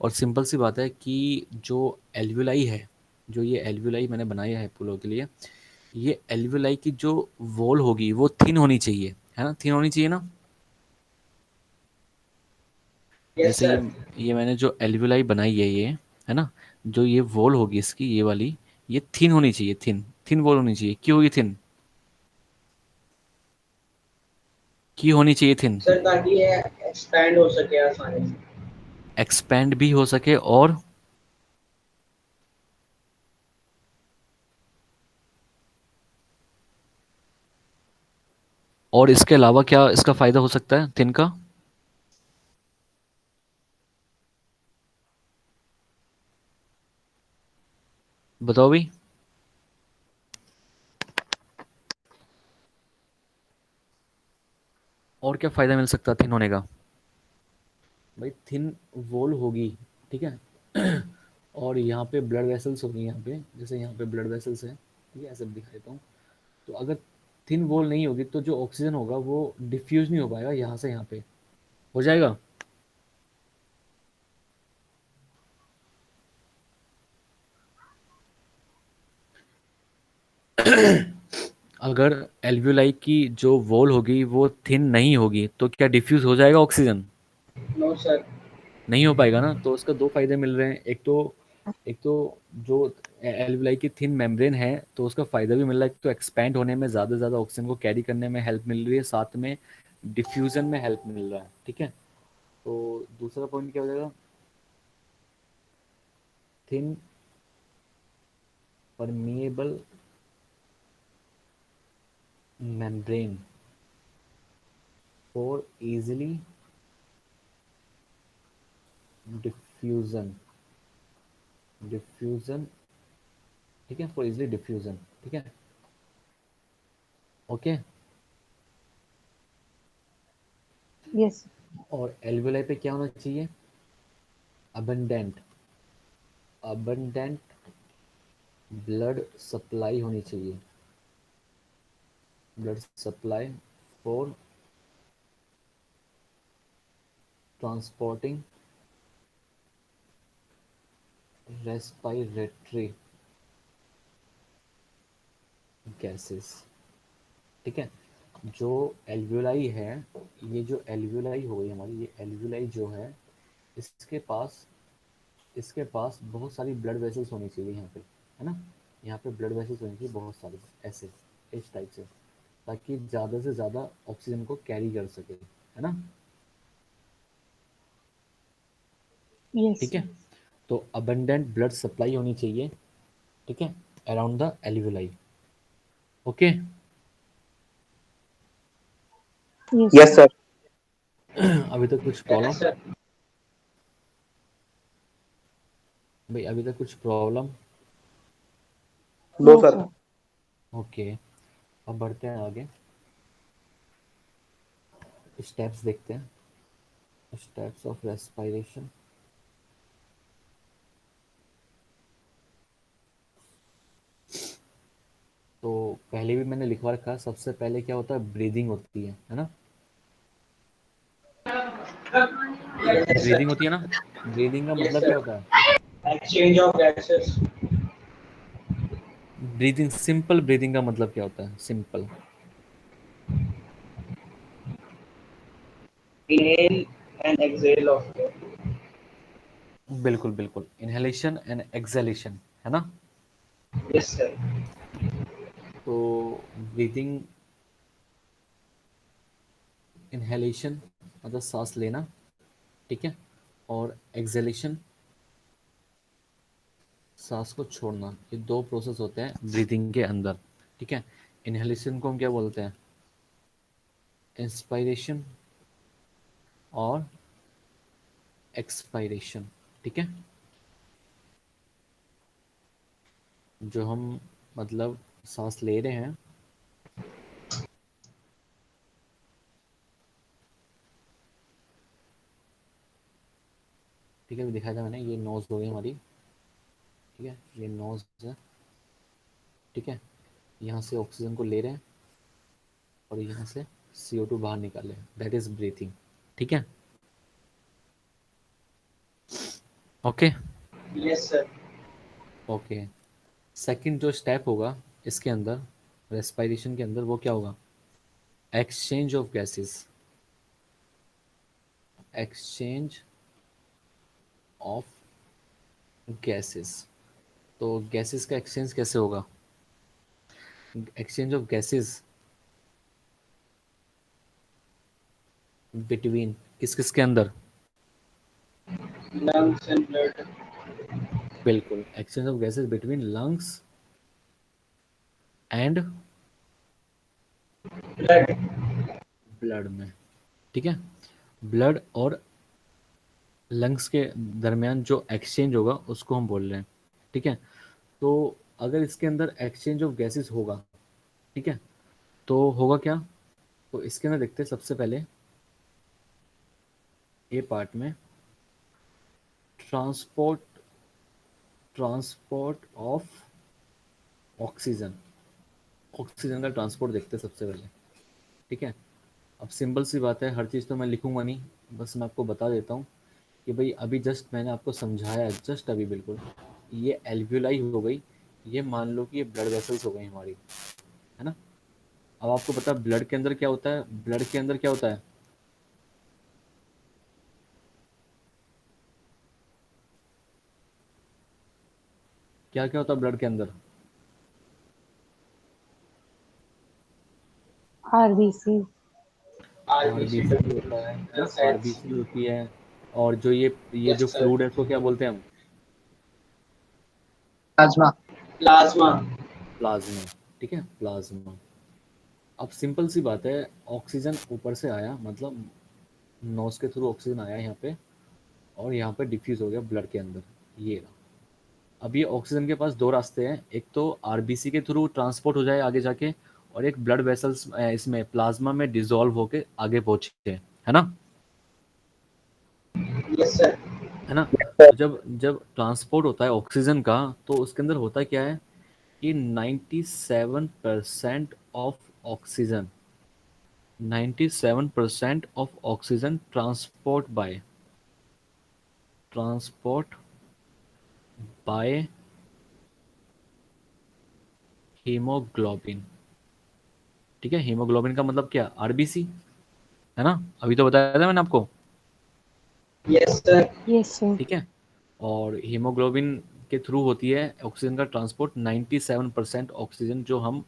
और सिंपल सी बात है कि जो एल्वियोलाई है, जो ये एल्वियोलाई मैंने बनाया है फूलों के लिए, ये एल्वियोलाई की जो वॉल होगी वो थिन होनी चाहिए, है ना, थिन होनी चाहिए ना। यस जैसे सर। ये मैंने जो एल्वियोलाई बनाई है ये, है ना, जो ये वॉल होगी इसकी, ये वाली, ये थिन होनी चाहिए, थिन थिन वॉल होनी चाहिए। क्यों होगी थिन? क्यों होनी चाहिए थिन? सर ताकि ये एक्सपैंड हो सके आसानी से। एक्सपैंड भी हो सके, और इसके अलावा क्या इसका फ़ायदा हो सकता है थिन का? बताओ भाई। और क्या फ़ायदा मिल सकता है थिन होने का? भाई थिन वॉल होगी, ठीक है, और यहाँ पे ब्लड वेसल्स होगी, यहाँ पे जैसे यहाँ पे ब्लड वेसल्स है, ठीक है, ऐसे दिखा देता हूँ। तो अगर थिन वॉल नहीं होगी तो जो ऑक्सीजन होगा वो डिफ्यूज नहीं हो पाएगा यहाँ से यहाँ पे। हो जाएगा? अगर एल्वियोलाई की जो वॉल होगी वो थिन नहीं होगी तो क्या डिफ्यूज हो जाएगा ऑक्सीजन? No sir. नहीं हो पाएगा ना। तो उसका दो फायदे मिल रहे हैं। एक तो जो एल्वियोलाई की थिन मेम्ब्रेन है तो उसका फ़ायदा भी मिल रहा है। एक तो एक्सपैंड होने में, ज़्यादा से ज़्यादा ऑक्सीजन को कैरी करने में हेल्प मिल रही है, साथ में डिफ्यूज़न में हेल्प मिल रहा है। ठीक है। तो दूसरा पॉइंट क्या हो जाएगा? Thin permeable membrane for easily diffusion. Diffusion, ठीक है, फॉर इजीली डिफ्यूज़न। ठीक है। ओके। Yes, और एल्वियोलाई पे क्या होना चाहिए? अबंडेंट, अबंडेंट ब्लड सप्लाई होनी चाहिए। Blood supply for transporting respiratory gases. ठीक है। जो एल्वियोलाई है, ये जो एल्वियोलाई हो गई हमारी, ये एल्वियोलाई जो है, इसके पास इसके पास बहुत सारी ब्लड वेसल्स होनी चाहिए यहाँ पे, है ना, यहाँ पे ब्लड वेसल्स होनी चाहिए बहुत सारी, ऐसे इस टाइप से, ताकि ज़्यादा से ज़्यादा ऑक्सीजन को कैरी कर सके, है ना। yes, ठीक sir. है। तो अबंडेंट ब्लड सप्लाई होनी चाहिए, ठीक है, around the alveoli. Okay. Yes, Yes, sir. sir. अभी तक कुछ Yes, प्रॉब्लम? sir. भाई अभी तक कुछ problem? No, No, sir. sir. Okay, अब बढ़ते हैं आगे, स्टेप्स देखते हैं, स्टेप्स ऑफ रेस्पिरेशन। तो पहले भी मैंने लिखवा रखा है, सबसे पहले क्या होता है, ब्रीदिंग होती है ना? Yes, sir. ब्रीदिंग होती है ना? ब्रीदिंग का Yes, मतलब क्या sir. होता है? Exchange of gases. Breathing, simple breathing का मतलब क्या होता है, simple? Inhale and exhale of air. बिल्कुल बिल्कुल, इनहेलेशन एंड एक्सहेलेशन, है ना? Yes, sir. तो ब्रीदिंग, इनहेलेशन मतलब सांस लेना, ठीक है, और एक्सहेलेशन सांस को छोड़ना, ये दो प्रोसेस होते हैं ब्रीदिंग के अंदर, ठीक है। इनहेलेशन को हम क्या बोलते हैं, इंस्पायरेशन और एक्सपायरेशन, ठीक है। जो हम मतलब सांस ले रहे हैं, ठीक है, अभी दिखाया था मैंने, ये नोज हो गई हमारी, ठीक है, ये नोज है, ठीक है, यहाँ से ऑक्सीजन को ले रहे हैं और यहाँ से CO2 बाहर निकाले, दैट इज ब्रीथिंग, ठीक है। Okay. Yes, sir. Okay, second जो स्टेप होगा इसके अंदर, रेस्पिरेशन के अंदर, वो क्या होगा, exchange of gases, exchange of gases. तो गैसेस का एक्सचेंज कैसे होगा, एक्सचेंज ऑफ गैसेस बिटवीन किस किस के अंदर, Lungs and blood. बिल्कुल, exchange of gases between lungs and Blood. Blood में, ठीक है। ब्लड और लंग्स के दरमियान जो एक्सचेंज होगा उसको हम बोल रहे हैं, ठीक है। तो अगर इसके अंदर एक्सचेंज ऑफ गैसेस होगा, ठीक है, तो होगा क्या, तो इसके अंदर देखते हैं सबसे पहले ए पार्ट में, transport, transport of oxygen, oxygen का ट्रांसपोर्ट देखते हैं सबसे पहले, ठीक है। अब सिंपल सी बात है, हर चीज़ तो मैं लिखूंगा नहीं, बस मैं आपको बता देता हूँ कि भाई अभी जस्ट मैंने आपको समझाया, जस्ट अभी बिल्कुल, ये एल्वियोलाई हो गई, ये मान लो कि ये ब्लड वेसल्स हो गई हमारी, है ना। अब आपको पता है ब्लड के अंदर क्या होता है, ब्लड के अंदर क्या होता है, क्या क्या होता है ब्लड के अंदर, RBC. RBC, आरबीसी होता है ना, cells. आरबीसी होती है, और जो ये जो Yes, sir. फ्लूइड है इसको क्या बोलते हैं हम, Plasma. Plasma. प्लाज्मा, ठीक है, प्लाज्मा। अब सिंपल सी बात है, ऑक्सीजन ऊपर से आया, मतलब नोज के थ्रू ऑक्सीजन आया यहाँ पे, और यहाँ पे डिफ्यूज हो गया ब्लड के अंदर, ये रहा। अब ये ऑक्सीजन के पास दो रास्ते हैं, एक तो आरबीसी के थ्रू ट्रांसपोर्ट हो जाए आगे जाके, और एक ब्लड वेसल्स इसमें प्लाज्मा में डिसॉल्व होके आगे पहुंचे, है ना, Yes, sir. है ना। तो जब जब ट्रांसपोर्ट होता है ऑक्सीजन का, तो उसके अंदर होता क्या है कि 97% of oxygen, 97% of oxygen transport by haemoglobin, ठीक है। हीमोग्लोबिन का मतलब क्या, आरबीसी, है ना, अभी तो बताया था मैंने आपको, Yes, sir. Yes, sir. ठीक है। और हीमोग्लोबिन के थ्रू होती है ऑक्सीजन का ट्रांसपोर्ट, 97% ऑक्सीजन जो हम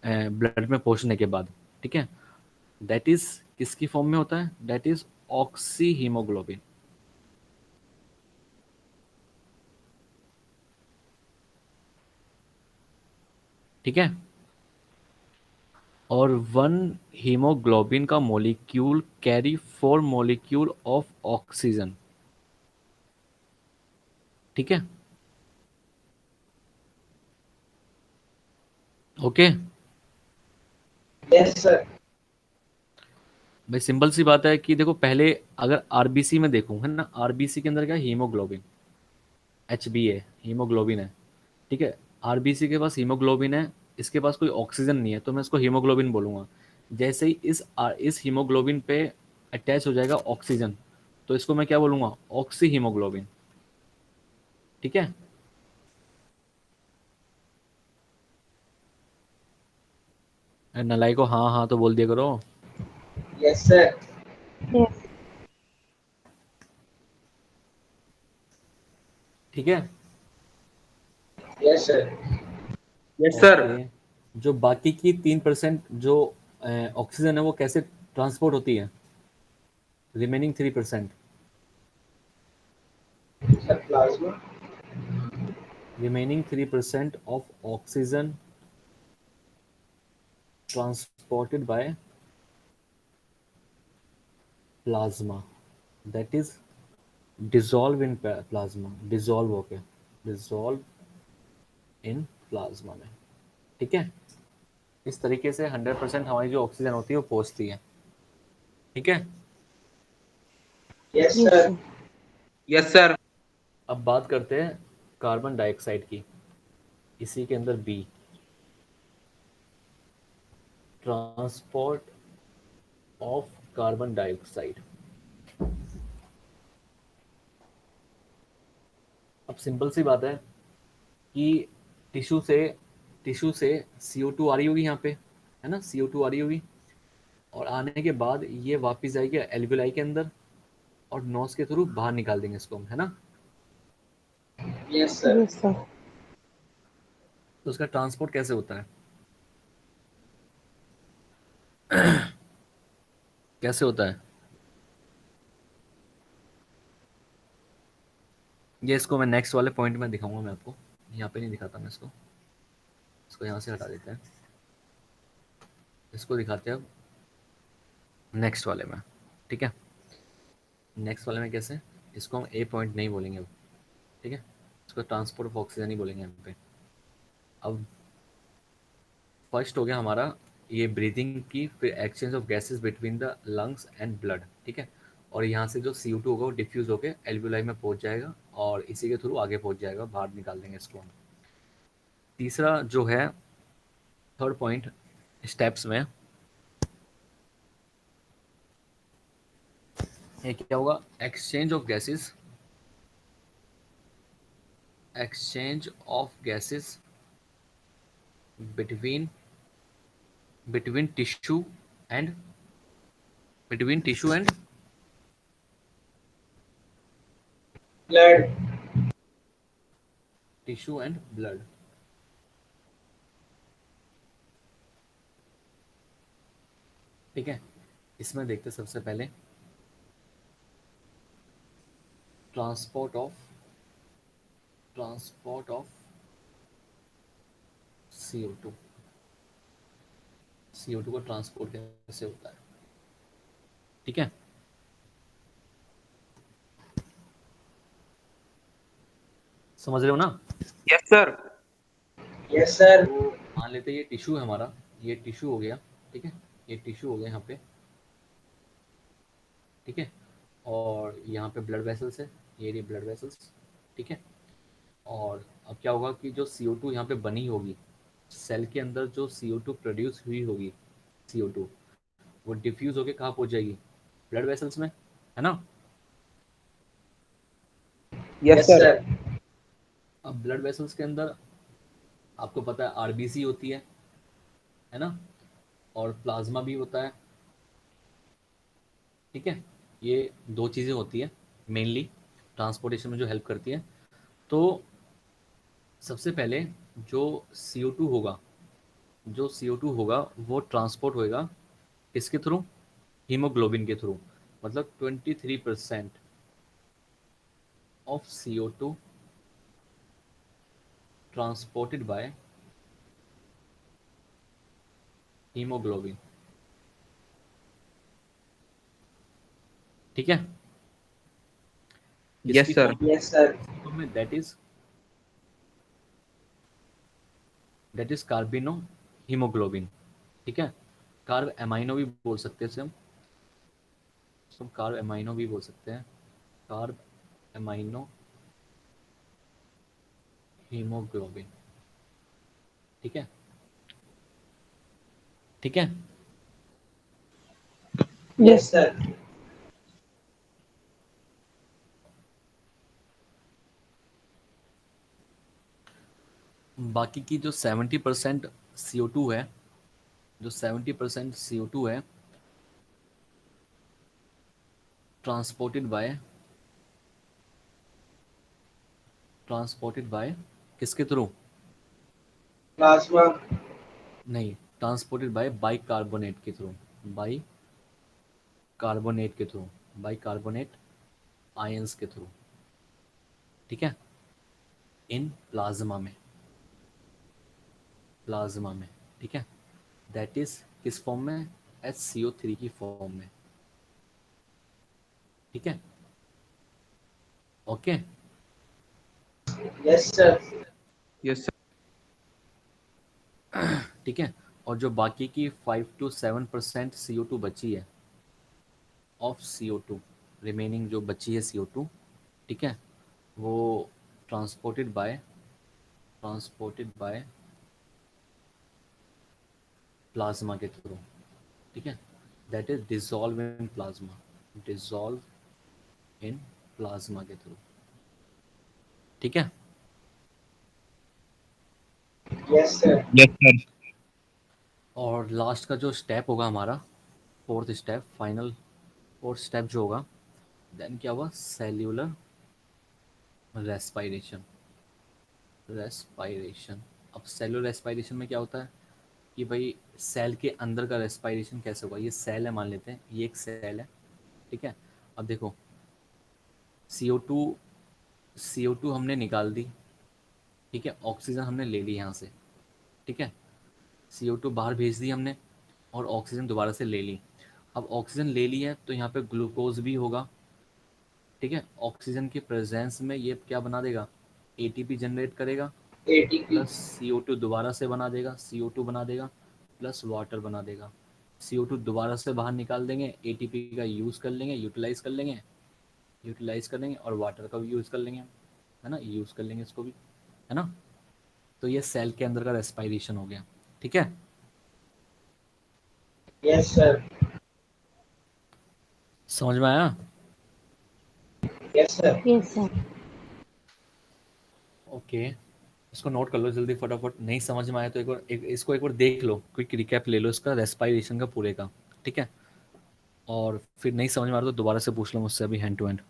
ब्लड में पहुंचने के बाद, ठीक है, दैट इज किसकी फॉर्म में होता है, दैट इज ऑक्सी हीमोग्लोबिन, ठीक है। और वन हीमोग्लोबिन का molecule carry 4 molecule of oxygen. ठीक है, ओके। Yes, sir. भाई सिंपल सी बात है कि देखो, पहले अगर आरबीसी में देखूं, है ना, आरबीसी के अंदर क्या है, हीमोग्लोबिन, एच बी ए, हीमोग्लोबिन है। ठीक है, आरबीसी के पास हीमोग्लोबिन है, इसके पास कोई ऑक्सीजन नहीं है, तो मैं इसको हीमोग्लोबिन बोलूंगा। जैसे ही इस हीमोग्लोबिन पे अटैच हो जाएगा ऑक्सीजन, तो इसको मैं क्या बोलूंगा, ऑक्सी हीमोग्लोबिन। ठीक है, नलाई को हाँ हाँ तो बोल दिया करो। Yes, sir. Yes. ठीक है, Yes, sir. Yes sir. Okay. जो बाकी की 3% जो ऑक्सीजन है वो कैसे ट्रांसपोर्ट होती है, remaining 3%? Sir, plasma. Remaining 3% of oxygen transported by plasma, that is dissolve in plasma, dissolve होके, dissolve in plasma में। ठीक है, इस तरीके से 100% हमारी जो ऑक्सीजन होती है वो पहुंचती है। ठीक है, Yes, Yes, sir. sir. Yes sir. अब बात करते हैं कार्बन डाइऑक्साइड की, इसी के अंदर B, transport of carbon dioxide. अब सिंपल सी बात है कि टिश्यू से टिश्यू से CO2 आ रही होगी यहाँ पे, है ना, CO2 आ रही होगी, और आने के बाद ये वापस जाएगी एल्वियोलाई के अंदर, और नोज के थ्रू बाहर निकाल देंगे इसको हम, है ना। Yes, sir. Yes, sir. तो उसका ट्रांसपोर्ट कैसे होता है, कैसे होता है, ये इसको मैं नेक्स्ट वाले पॉइंट में दिखाऊंगा मैं आपको, यहाँ पे नहीं दिखाता मैं इसको, इसको यहाँ से हटा देते हैं, इसको दिखाते हैं अब नेक्स्ट वाले में। ठीक है, नेक्स्ट वाले में कैसे, इसको हम ए पॉइंट नहीं बोलेंगे अब। ठीक है, इसको ट्रांसपोर्ट ऑफ ऑक्सीजन ही बोलेंगे यहाँ पे। अब फर्स्ट हो गया हमारा ये ब्रीदिंग की, फिर exchange of gases between the lungs and blood. ठीक है, और यहाँ से जो CO2 होगा वो डिफ्यूज होकर एल्वियोलाई में पहुंच जाएगा, और इसी के थ्रू आगे पहुंच जाएगा, बाहर निकाल देंगे इसको हम। तीसरा जो है, थर्ड पॉइंट स्टेप्स में, ये क्या होगा, exchange of gases, exchange of gases between between tissue and between tissue and Blood. Tissue and blood. ठीक है, इसमें देखते हैं सबसे पहले ट्रांसपोर्ट ऑफ CO2, CO2 का ट्रांसपोर्ट कैसे होता है। ठीक है, समझ रहे हो ना। Yes sir. Yes, sir. तो मान लेते हैं ये टिश्यू है हमारा, ये टिश्यू हो गया। ठीक है, ये टिश्यू हो गया यहाँ पे। ठीक है, और यहाँ पे ब्लड वेसल्स है, ये ब्लड वेसल्स। ठीक है, और अब क्या होगा कि जो CO2 यहाँ पे बनी होगी, सेल के अंदर जो CO2 प्रोड्यूस हुई होगी, CO2 वो डिफ्यूज होके कहाँ पहुँच जाएगी, ब्लड वेसल्स में, है ना। Yes Yes, sir. sir. अब ब्लड वेसल्स के अंदर आपको पता है आरबीसी होती है ना, और प्लाज्मा भी होता है। ठीक है, ये दो चीज़ें होती है मेनली ट्रांसपोर्टेशन में जो हेल्प करती है। तो सबसे पहले जो CO2 होगा, जो CO2 होगा वो ट्रांसपोर्ट होएगा किसके थ्रू, हीमोग्लोबिन के थ्रू। मतलब 23% of CO2 transported by haemoglobin, ठीक है। Yes, sir. Yes, sir. Form में दैट इज कार्बिनो हीमोग्लोबिन, ठीक है। कार्ब एमाइनो भी बोल सकते हैं इसे हम कार्ब एमाइनो भी बोल सकते हैं, कार्ब एमाइनो हीमोग्लोबिन, ठीक है, ठीक है। Yes, sir. बाकी की जो 70% CO2 है, जो 70% CO2 है, ट्रांसपोर्टेड बाय किसके थ्रू? Plasma. नहीं, ट्रांसपोर्टेड बाय बाइकार्बोनेट के थ्रू, बाई कार्बोनेट के थ्रू, बाइकार्बोनेट आयंस के थ्रू, ठीक है, इन प्लाज्मा में, ठीक है। दैट इज किस फॉर्म में? HCO3 की फॉर्म में, ठीक है, okay. Yes, sir. Yes, sir. ठीक है। और जो बाकी की 5 to 7% CO2 बची है, ऑफ CO2, रिमेनिंग जो बची है CO2, ठीक है, वो ट्रांसपोर्टेड बाय प्लाज्मा के थ्रू, ठीक है। That is dissolve in plasma के थ्रू, ठीक है। Yes, sir. Yes, sir. और लास्ट का जो स्टेप होगा हमारा, fourth step, final fourth step जो होगा, देन क्या हुआ? Cellular respiration. अब सेलुलर रेस्पायरेशन में क्या होता है कि भाई सेल के अंदर का रेस्पायरेशन कैसे होगा? ये सेल है, मान लेते हैं ये एक सेल है, ठीक है। अब देखो CO2 CO2 हमने निकाल दी, ठीक है, ऑक्सीजन हमने ले ली यहाँ से, ठीक है, CO2 बाहर भेज दी हमने और ऑक्सीजन दोबारा से ले ली। अब ऑक्सीजन ले ली है तो यहाँ पे ग्लूकोज भी होगा, ठीक है। ऑक्सीजन के प्रेजेंस में ये क्या बना देगा? ATP जनरेट करेगा, ATP. प्लस CO2 दोबारा से बना देगा, CO2 बना देगा, प्लस वाटर बना देगा। CO2 दोबारा से बाहर निकाल देंगे, ATP का यूज़ कर लेंगे, यूटिलाइज कर लेंगे और वाटर का भी यूज़ कर लेंगे, है ना, यूज़ कर लेंगे इसको भी, है ना। तो ये सेल के अंदर का रेस्पायरेशन हो गया, ठीक है। Yes, sir. समझ में आया? Yes, sir. Yes, sir. Okay, इसको नोट कर लो जल्दी फटाफट। नहीं समझ में आया तो इसको एक बार देख लो, क्विक रिकैप ले लो इसका रेस्पायरेशन का पूरे का, ठीक है। और फिर नहीं समझ में आ रहा तो दोबारा से पूछ लो मुझसे अभी हैंड टू हैंड।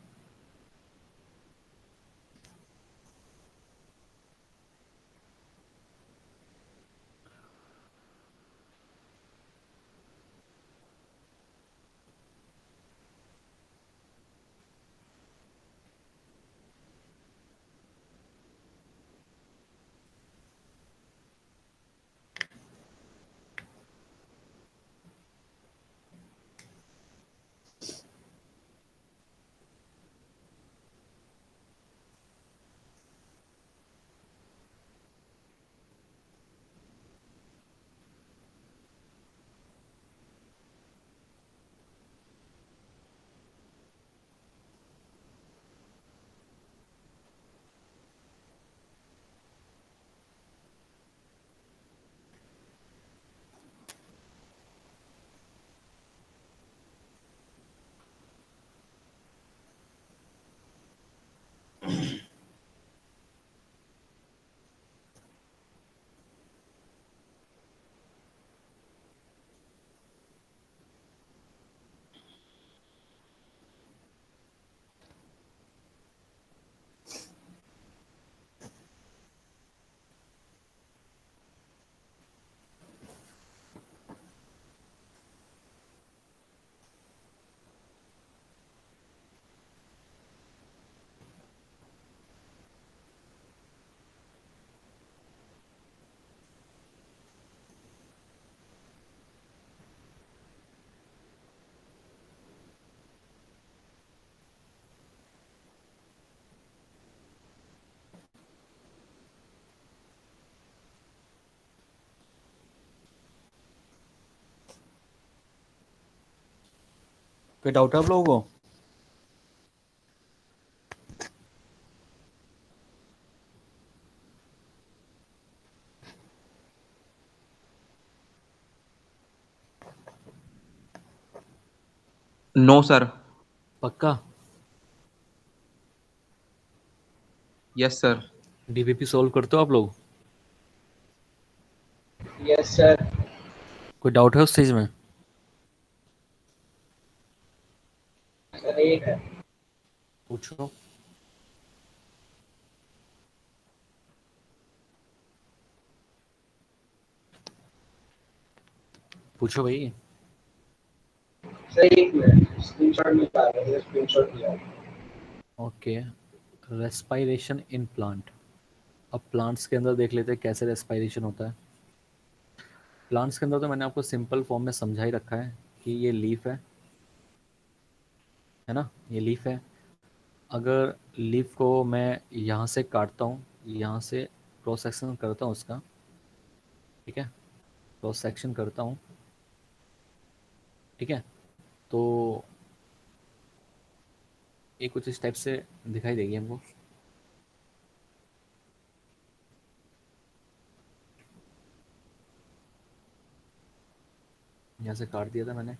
कोई डाउट है आप लोगों को? No sir. पक्का? Yes sir. डीबीपी सॉल्व करते हो आप लोग? Yes, sir. कोई डाउट है उस चीज में? सर एक है। पूछो। पूछो भाई। सर एक मिनट, स्क्रीनशॉट निकाल रहे हैं, स्क्रीनशॉट लिया। Okay, respiration in plant. अब प्लांट्स के अंदर देख लेते हैं कैसे रेस्पायरेशन होता है। प्लांट्स के अंदर तो मैंने आपको सिंपल फॉर्म में समझा ही रखा है कि ये लीफ है ना, ये लीफ है। अगर लीफ को मैं यहाँ से काटता हूँ, यहाँ से क्रॉस सेक्शन करता हूँ उसका, ठीक है, क्रॉस सेक्शन करता हूँ, ठीक है, तो ये कुछ इस टाइप से दिखाई देगी हमको। यहाँ से काट दिया था मैंने,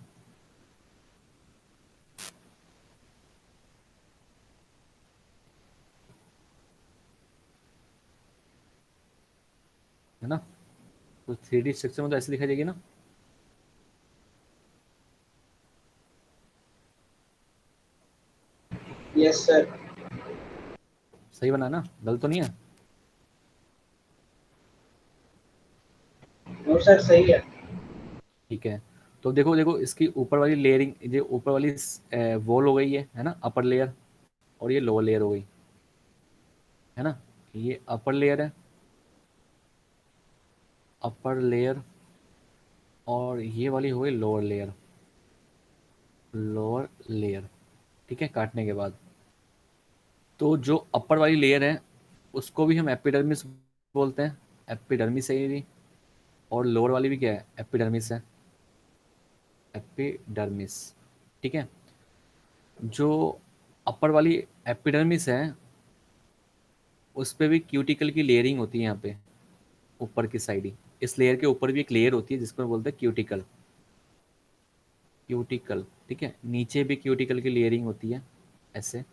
है ना, तो 3D स्ट्रक्चर में तो ऐसे दिखाई देगी ना। Yes sir. सही बना ना, गलत तो नहीं है? नो सर, सही है। ठीक है, तो देखो देखो इसकी ऊपर वाली लेयरिंग, ये ऊपर वाली वॉल हो गई है ना, अपर लेयर, और ये लोअर लेयर हो गई, है ना। ये अपर लेयर है, अपर लेयर, और ये वाली हो गई लोअर लेयर, लोअर लेयर, ठीक है, काटने के बाद। तो जो अपर वाली लेयर है उसको भी हम एपिडर्मिस बोलते हैं, एपिडर्मिस है ये भी। और लोअर वाली भी क्या है, एपिडर्मिस है, एपिडर्मिस, ठीक है। जो अपर वाली एपिडर्मिस है उस पे भी क्यूटिकल की लेयरिंग होती है यहाँ पे, ऊपर की साइड ही। इस लेयर के ऊपर भी एक लेयर होती है जिसको बोलते हैं क्यूटिकल, क्यूटिकल, ठीक है। नीचे भी क्यूटिकल की लेयरिंग होती है ऐसे,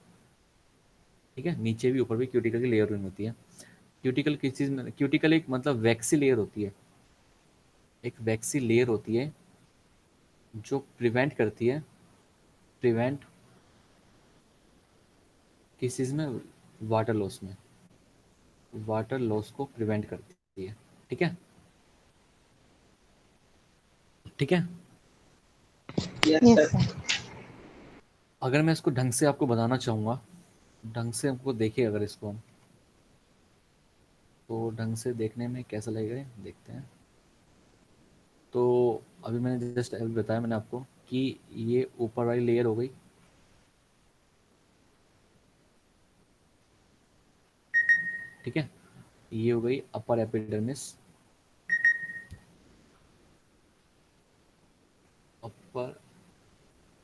ठीक है, नीचे भी ऊपर भी क्यूटिकल की लेयरिंग होती है। क्यूटिकल किस चीज़ में, क्यूटिकल एक मतलब वैक्सी लेयर होती है, एक वैक्सी लेयर होती है जो प्रिवेंट करती है, प्रिवेंट किस चीज़ में, वाटर लॉस में, वाटर लॉस को प्रिवेंट करती है, ठीक है, ठीक है। Yes yes sir. सर। अगर मैं इसको ढंग से आपको बताना चाहूँगा, ढंग से आपको देखिए अगर इसको हम, तो ढंग से देखने में कैसा लगेगा देखते हैं। तो अभी मैंने जस्ट अभी बताया मैंने आपको कि ये ऊपर वाली लेयर हो गई, ठीक है, ये हो गई अपर एपिडर्मिस, अपर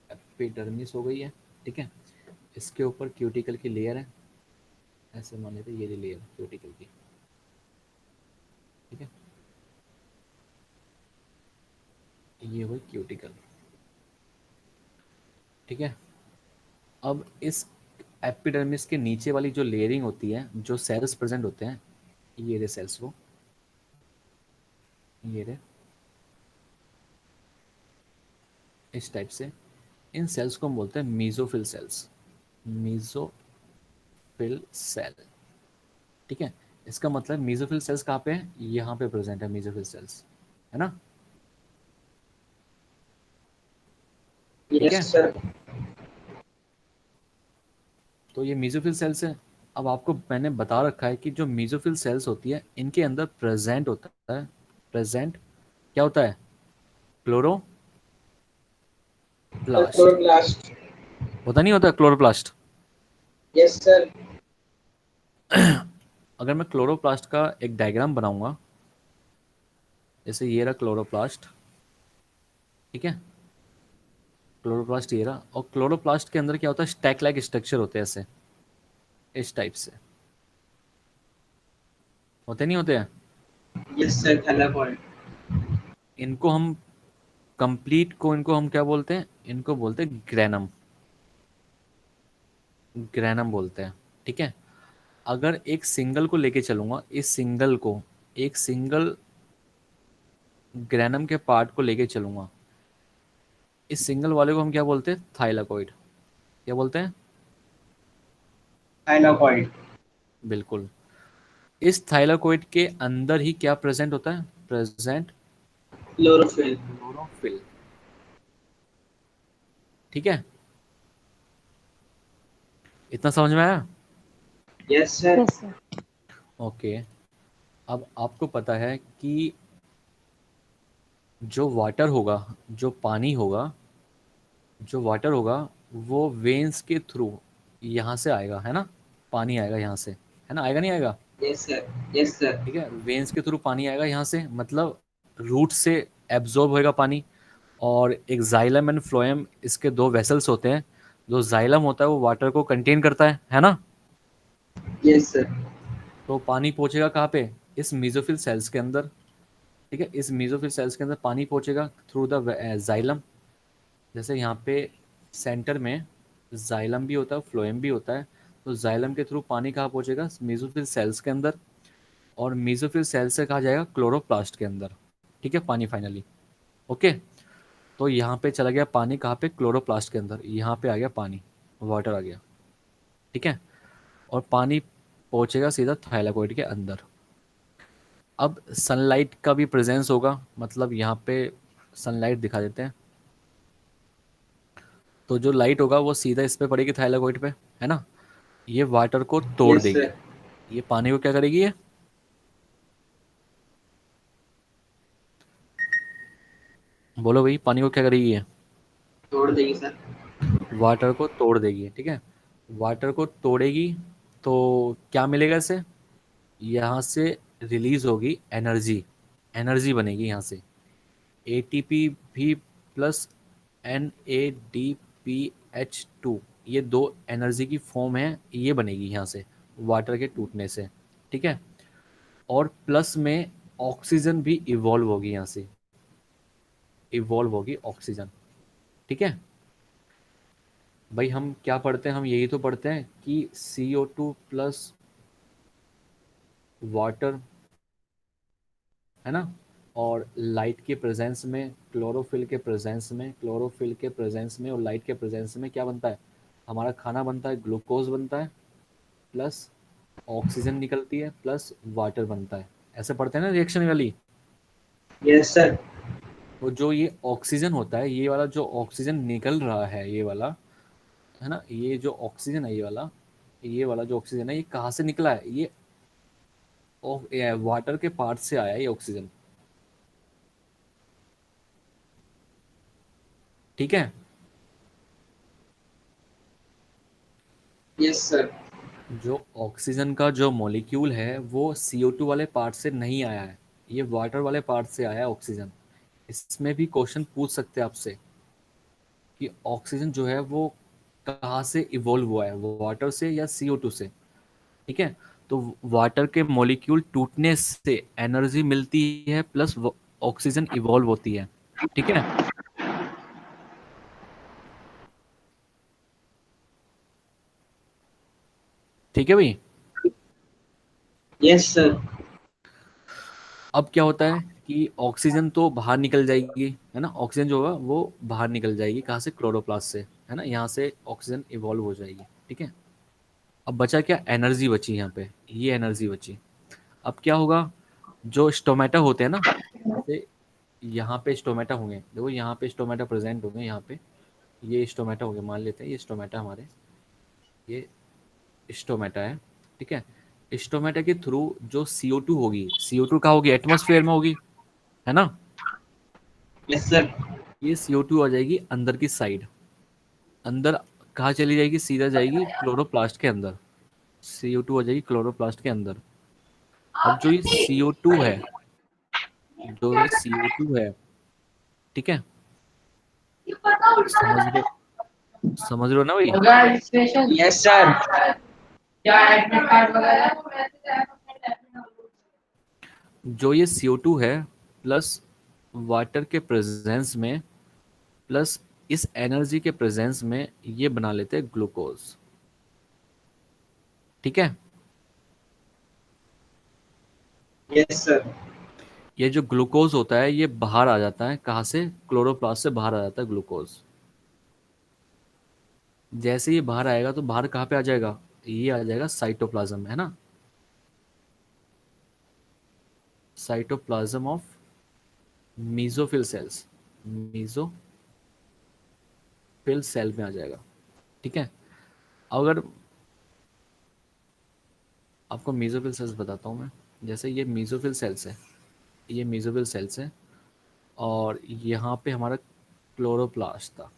एपिडर्मिस हो गई है, ठीक है। इसके ऊपर क्यूटिकल की लेयर है, ऐसे मान लेते हैं ये लेयर क्यूटिकल की, ठीक है, ये हुई क्यूटिकल, ठीक है। अब इस एपिडर्मिस के नीचे वाली जो लेयरिंग होती है, जो सेल्स प्रेजेंट होते हैं, ये रहे सेल्स को, ये रहे इस टाइप से, इन सेल्स को हम बोलते हैं मीजोफिल सेल्स, मीजोफिल सेल, ठीक है। इसका मतलब मीजोफिल सेल्स कहाँ पे है, यहाँ पे प्रेजेंट है मीजोफिल सेल्स, है ना, ठीक यस है। सर। तो ये मीजोफिल सेल्स है। अब आपको मैंने बता रखा है कि जो मीजोफिल सेल्स होती है इनके अंदर प्रेजेंट होता है, प्रेजेंट क्या होता है, सर क्लोरोप्लास्ट, क्लोरोप्लास्ट। होता नहीं होता क्लोरोप्लास्ट। Yes sir. अगर मैं क्लोरोप्लास्ट का एक डायग्राम बनाऊंगा, जैसे ये रहा क्लोरोप्लास्ट, ठीक है, क्लोरोप्लास्ट ये रहा। और क्लोरोप्लास्ट के अंदर क्या होता है, स्टैक लाइक स्ट्रक्चर होते हैं ऐसे, इस टाइप से होते नहीं होते हैं। Yes, sir. Thylakoid. इनको हम कंप्लीट को इनको हम क्या बोलते हैं, इनको बोलते हैं ग्रेनम, ग्रेनम बोलते हैं। ठीक है, अगर एक सिंगल को लेके चलूंगा, इस सिंगल को, एक सिंगल ग्रेनम के पार्ट को लेके चलूंगा, इस सिंगल वाले को हम क्या बोलते हैं, थाइलाकोइड। क्या बोलते हैं? Thylakoid. बिल्कुल। इस थाइलाकोइड के अंदर ही क्या प्रेजेंट होता है, प्रेजेंट Chlorophyll. क्लोरोफिल। ठीक है, इतना समझ में आया? Yes, sir. Yes sir. Okay. अब आपको पता है कि जो वाटर होगा, जो पानी होगा, जो वाटर होगा वो वेन्स के थ्रू यहाँ से आएगा, है ना, पानी आएगा यहाँ से, है ना, आएगा नहीं आएगा? Yes, sir. Yes, sir. ठीक है, वेन्स के थ्रू पानी आएगा यहाँ से, मतलब रूट से एब्जॉर्ब होएगा पानी। और एक जाइलम एंड फ्लोएम, इसके दो वेसल्स होते हैं। जो जाइलम होता है वो वाटर को कंटेन करता है ना। Yes, sir. तो पानी पहुंचेगा कहाँ पे, इस मीजोफिल सेल्स के अंदर। ठीक है, इस मीजोफिल सेल्स के अंदर पानी पहुंचेगा थ्रू द जाइलम। जैसे यहाँ पे सेंटर में जाइलम भी होता है, फ्लोएम भी होता है। तो जाइलम के थ्रू पानी कहाँ पहुंचेगा, मीजोफिल सेल्स के अंदर। और मीजोफिल सेल्स से कहा जाएगा क्लोरोप्लास्ट के अंदर। ठीक है, पानी फाइनली। ओके, तो यहाँ पे चला गया पानी कहाँ पे, क्लोरोप्लास्ट के अंदर। यहाँ पे आ गया पानी, वाटर आ गया। ठीक है, और पानी पहुंचेगा सीधा थाइलाकोइड के अंदर। अब सनलाइट का भी प्रेजेंस होगा, मतलब यहाँ पे सनलाइट दिखा देते हैं। तो जो लाइट होगा वो सीधा इस पे पड़ेगी, थाइलाकोइड पे, है ना। ये वाटर को तोड़ Yes, देगी, sir. ये पानी को क्या करेगी, ये बोलो भाई, पानी को क्या करेगी ये, तोड़ देगी सर। वाटर को तोड़ देगी। ठीक है, वाटर को तोड़ेगी तो क्या मिलेगा इसे, यहाँ से रिलीज होगी एनर्जी, एनर्जी बनेगी यहाँ से। एटीपी भी प्लस NADPH2, ये दो एनर्जी की फॉर्म है, ये बनेगी यहाँ से वाटर के टूटने से। ठीक है, और प्लस में ऑक्सीजन भी इवॉल्व होगी यहाँ से, इवॉल्व होगी ऑक्सीजन। ठीक है भाई, हम क्या पढ़ते हैं, हम यही तो पढ़ते हैं कि CO2 प्लस वाटर, है ना, और लाइट के प्रेजेंस में, क्लोरोफिल के प्रेजेंस में, क्लोरोफिल के प्रेजेंस में और लाइट के प्रेजेंस में क्या बनता है, हमारा खाना बनता है, ग्लूकोज बनता है, प्लस ऑक्सीजन निकलती है, प्लस वाटर बनता है। ऐसे पढ़ते हैं ना रिएक्शन वाली। Yes sir. तो जो ये ऑक्सीजन होता है, ये वाला जो ऑक्सीजन निकल रहा है, ये वाला, है ना, ये जो ऑक्सीजन है, ये वाला जो ऑक्सीजन है, ये कहाँ से निकला है, ये वाटर के पार्ट से आया है ये ऑक्सीजन। ठीक है, यस सर। जो ऑक्सीजन का जो मॉलिक्यूल है वो CO2 वाले पार्ट से नहीं आया है, ये वाटर वाले पार्ट से आया है ऑक्सीजन। इसमें भी क्वेश्चन पूछ सकते हैं आपसे कि ऑक्सीजन जो है वो कहाँ से इवॉल्व हुआ है, वाटर से या CO2 से। ठीक है, तो वाटर के मॉलिक्यूल टूटने से एनर्जी मिलती है, प्लस ऑक्सीजन इवॉल्व होती है। ठीक है, ठीक है भाई। Yes sir. अब क्या होता है कि ऑक्सीजन तो बाहर निकल जाएगी, है ना, ऑक्सीजन जो होगा वो बाहर निकल जाएगी, कहाँ से, क्लोरोप्लास्ट से, है ना, यहाँ से ऑक्सीजन इवॉल्व हो जाएगी। ठीक है, अब बचा क्या, एनर्जी बची यहाँ पे, ये एनर्जी बची। अब क्या होगा, जो स्टोमेटा होते हैं ना, जैसे यहाँ पे स्टोमेटा होंगे, देखो यहाँ पे स्टोमेटा प्रेजेंट होंगे, यहाँ पे ये स्टोमेटा होंगे, मान लेते हैं ये स्टोमेटा हमारे, ये स्टोमेटा है। ठीक है, स्टोमेटा के थ्रू जो CO2 होगी, CO2 कहाँ होगी, एटमॉस्फेयर में होगी, है ना। Yes sir. ये CO2 आ जाएगी अंदर की साइड, अंदर कहाँ चली जाएगी, सीधा जाएगी क्लोरोप्लास्ट के अंदर। CO2 आ जाएगी क्लोरोप्लास्ट के अंदर। अब जो ये CO2 है, जो ये CO2 है, ठीक है, समझ रहे समझ रहे हो ना भाई? Yes sir. जो ये CO2 है प्लस वाटर के प्रेजेंस में प्लस इस एनर्जी के प्रेजेंस में ये बना लेते हैं ग्लूकोज। ठीक है, यस सर। ये जो ग्लूकोज होता है ये बाहर आ जाता है, कहाँ से? क्लोरोप्लास्ट से बाहर आ जाता है ग्लूकोज। जैसे ये बाहर आएगा तो बाहर कहाँ पे आ जाएगा? ये आ जाएगा साइटोप्लाज्म में, है ना? Cytoplasm of mesophyll cells, mesophyll cell में आ जाएगा। ठीक है, अगर आपको मीजोफिल सेल्स बताता हूँ मैं। जैसे ये मीजोफिल सेल्स है, ये मीजोफिल सेल्स है, और यहाँ पे हमारा क्लोरोप्लास्ट था।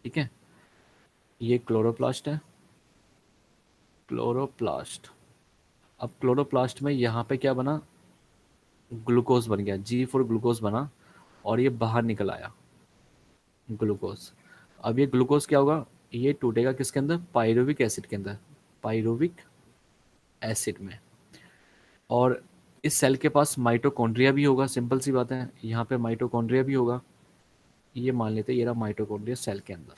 ठीक है, ये क्लोरोप्लास्ट है, क्लोरोप्लास्ट। अब क्लोरोप्लास्ट में यहाँ पे क्या बना? ग्लूकोज बन गया, G4 ग्लूकोज बना, और ये बाहर निकल आया ग्लूकोज। अब ये ग्लूकोज क्या होगा? ये टूटेगा किसके अंदर? पायरुविक एसिड के अंदर, पायरुविक एसिड में। और इस सेल के पास माइटोकॉन्ड्रिया भी होगा, सिंपल सी बात है, यहाँ पे माइटोकॉन्ड्रिया भी होगा। ये मान लेते हैं ये रहा माइटोकॉन्ड्रिया सेल के अंदर।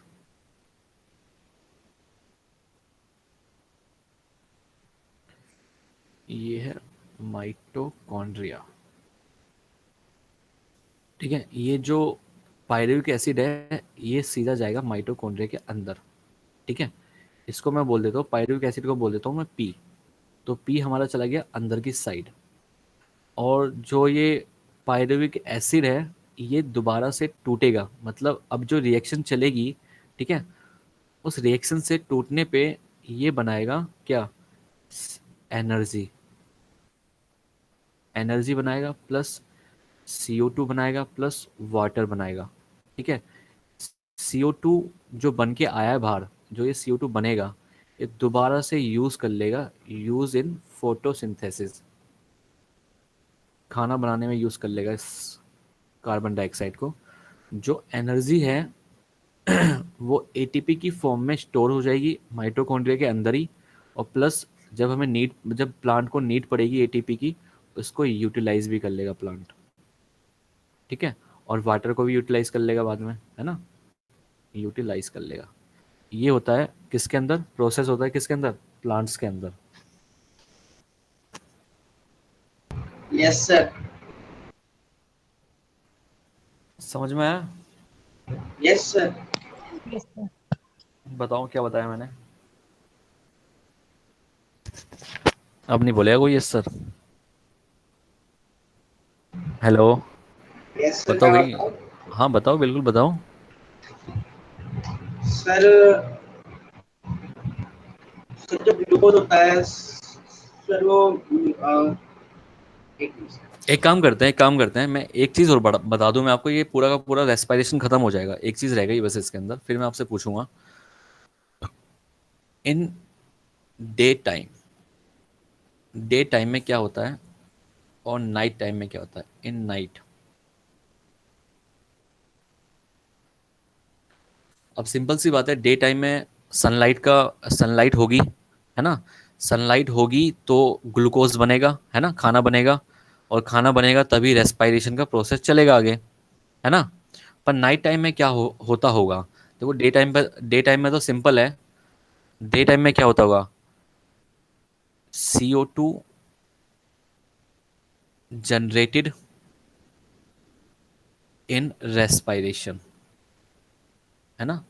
ये है माइटोकॉन्ड्रिया। ठीक है, ये जो पायरुविक एसिड है ये सीधा जाएगा माइटोकॉन्ड्रिया के अंदर। ठीक है, इसको मैं बोल देता हूँ, पायरुविक एसिड को बोल देता हूँ मैं पी। तो पी हमारा चला गया अंदर की साइड। और जो ये पायरुविक एसिड है ये दोबारा से टूटेगा, मतलब अब जो रिएक्शन चलेगी, ठीक है, उस रिएक्शन से टूटने पे ये बनाएगा क्या? एनर्जी। एनर्जी बनाएगा प्लस CO2 बनाएगा प्लस वाटर बनाएगा। ठीक है, CO2 जो बन के आया है बाहर, जो ये CO2 बनेगा ये दोबारा से यूज कर लेगा, यूज इन फोटोसिंथेसिस, खाना बनाने में यूज कर लेगा इस कार्बन डाइऑक्साइड को। जो एनर्जी है वो ATP की फॉर्म में स्टोर हो जाएगी माइटोकॉन्ड्रिया के अंदर ही, और प्लस जब प्लांट को नीड पड़ेगी ATP की, उसको यूटिलाइज भी कर लेगा प्लांट। ठीक है, और वाटर को भी यूटिलाइज कर लेगा बाद में, है ना? यूटिलाइज कर लेगा। ये होता है किसके अंदर? प्रोसेस होता है किसके अंदर? प्लांट्स के अंदर। Yes sir. समझ में आया? Yes sir. Yes, sir. बताओ क्या बताया मैंने? अब नहीं बोलेगा कोई yes sir? Hello, yes sir, बताओ मैं भाई। बताऊं? हाँ बताओ, बिल्कुल बताओ। सर, सर जो ग्लूकोज होता है सर वो एक मिनट। एक काम करते हैं, मैं एक चीज़ और बता दूं मैं आपको, ये पूरा का पूरा रेस्पिरेशन खत्म हो जाएगा, एक चीज़ रह गई बस इसके अंदर, फिर मैं आपसे पूछूंगा। इन डे टाइम में क्या होता है और नाइट टाइम में क्या होता है? इन नाइट, अब सिंपल सी बात है, डे टाइम में सनलाइट होगी, है ना? सनलाइट होगी तो ग्लूकोज बनेगा, है ना? खाना बनेगा, और खाना बनेगा तभी रेस्पिरेशन का प्रोसेस चलेगा आगे, है ना? पर नाइट टाइम में क्या होता होगा? देखो, डे टाइम में तो सिंपल है। डे टाइम में क्या होता होगा? CO2 जनरेटेड इन रेस्पिरेशन, है ना?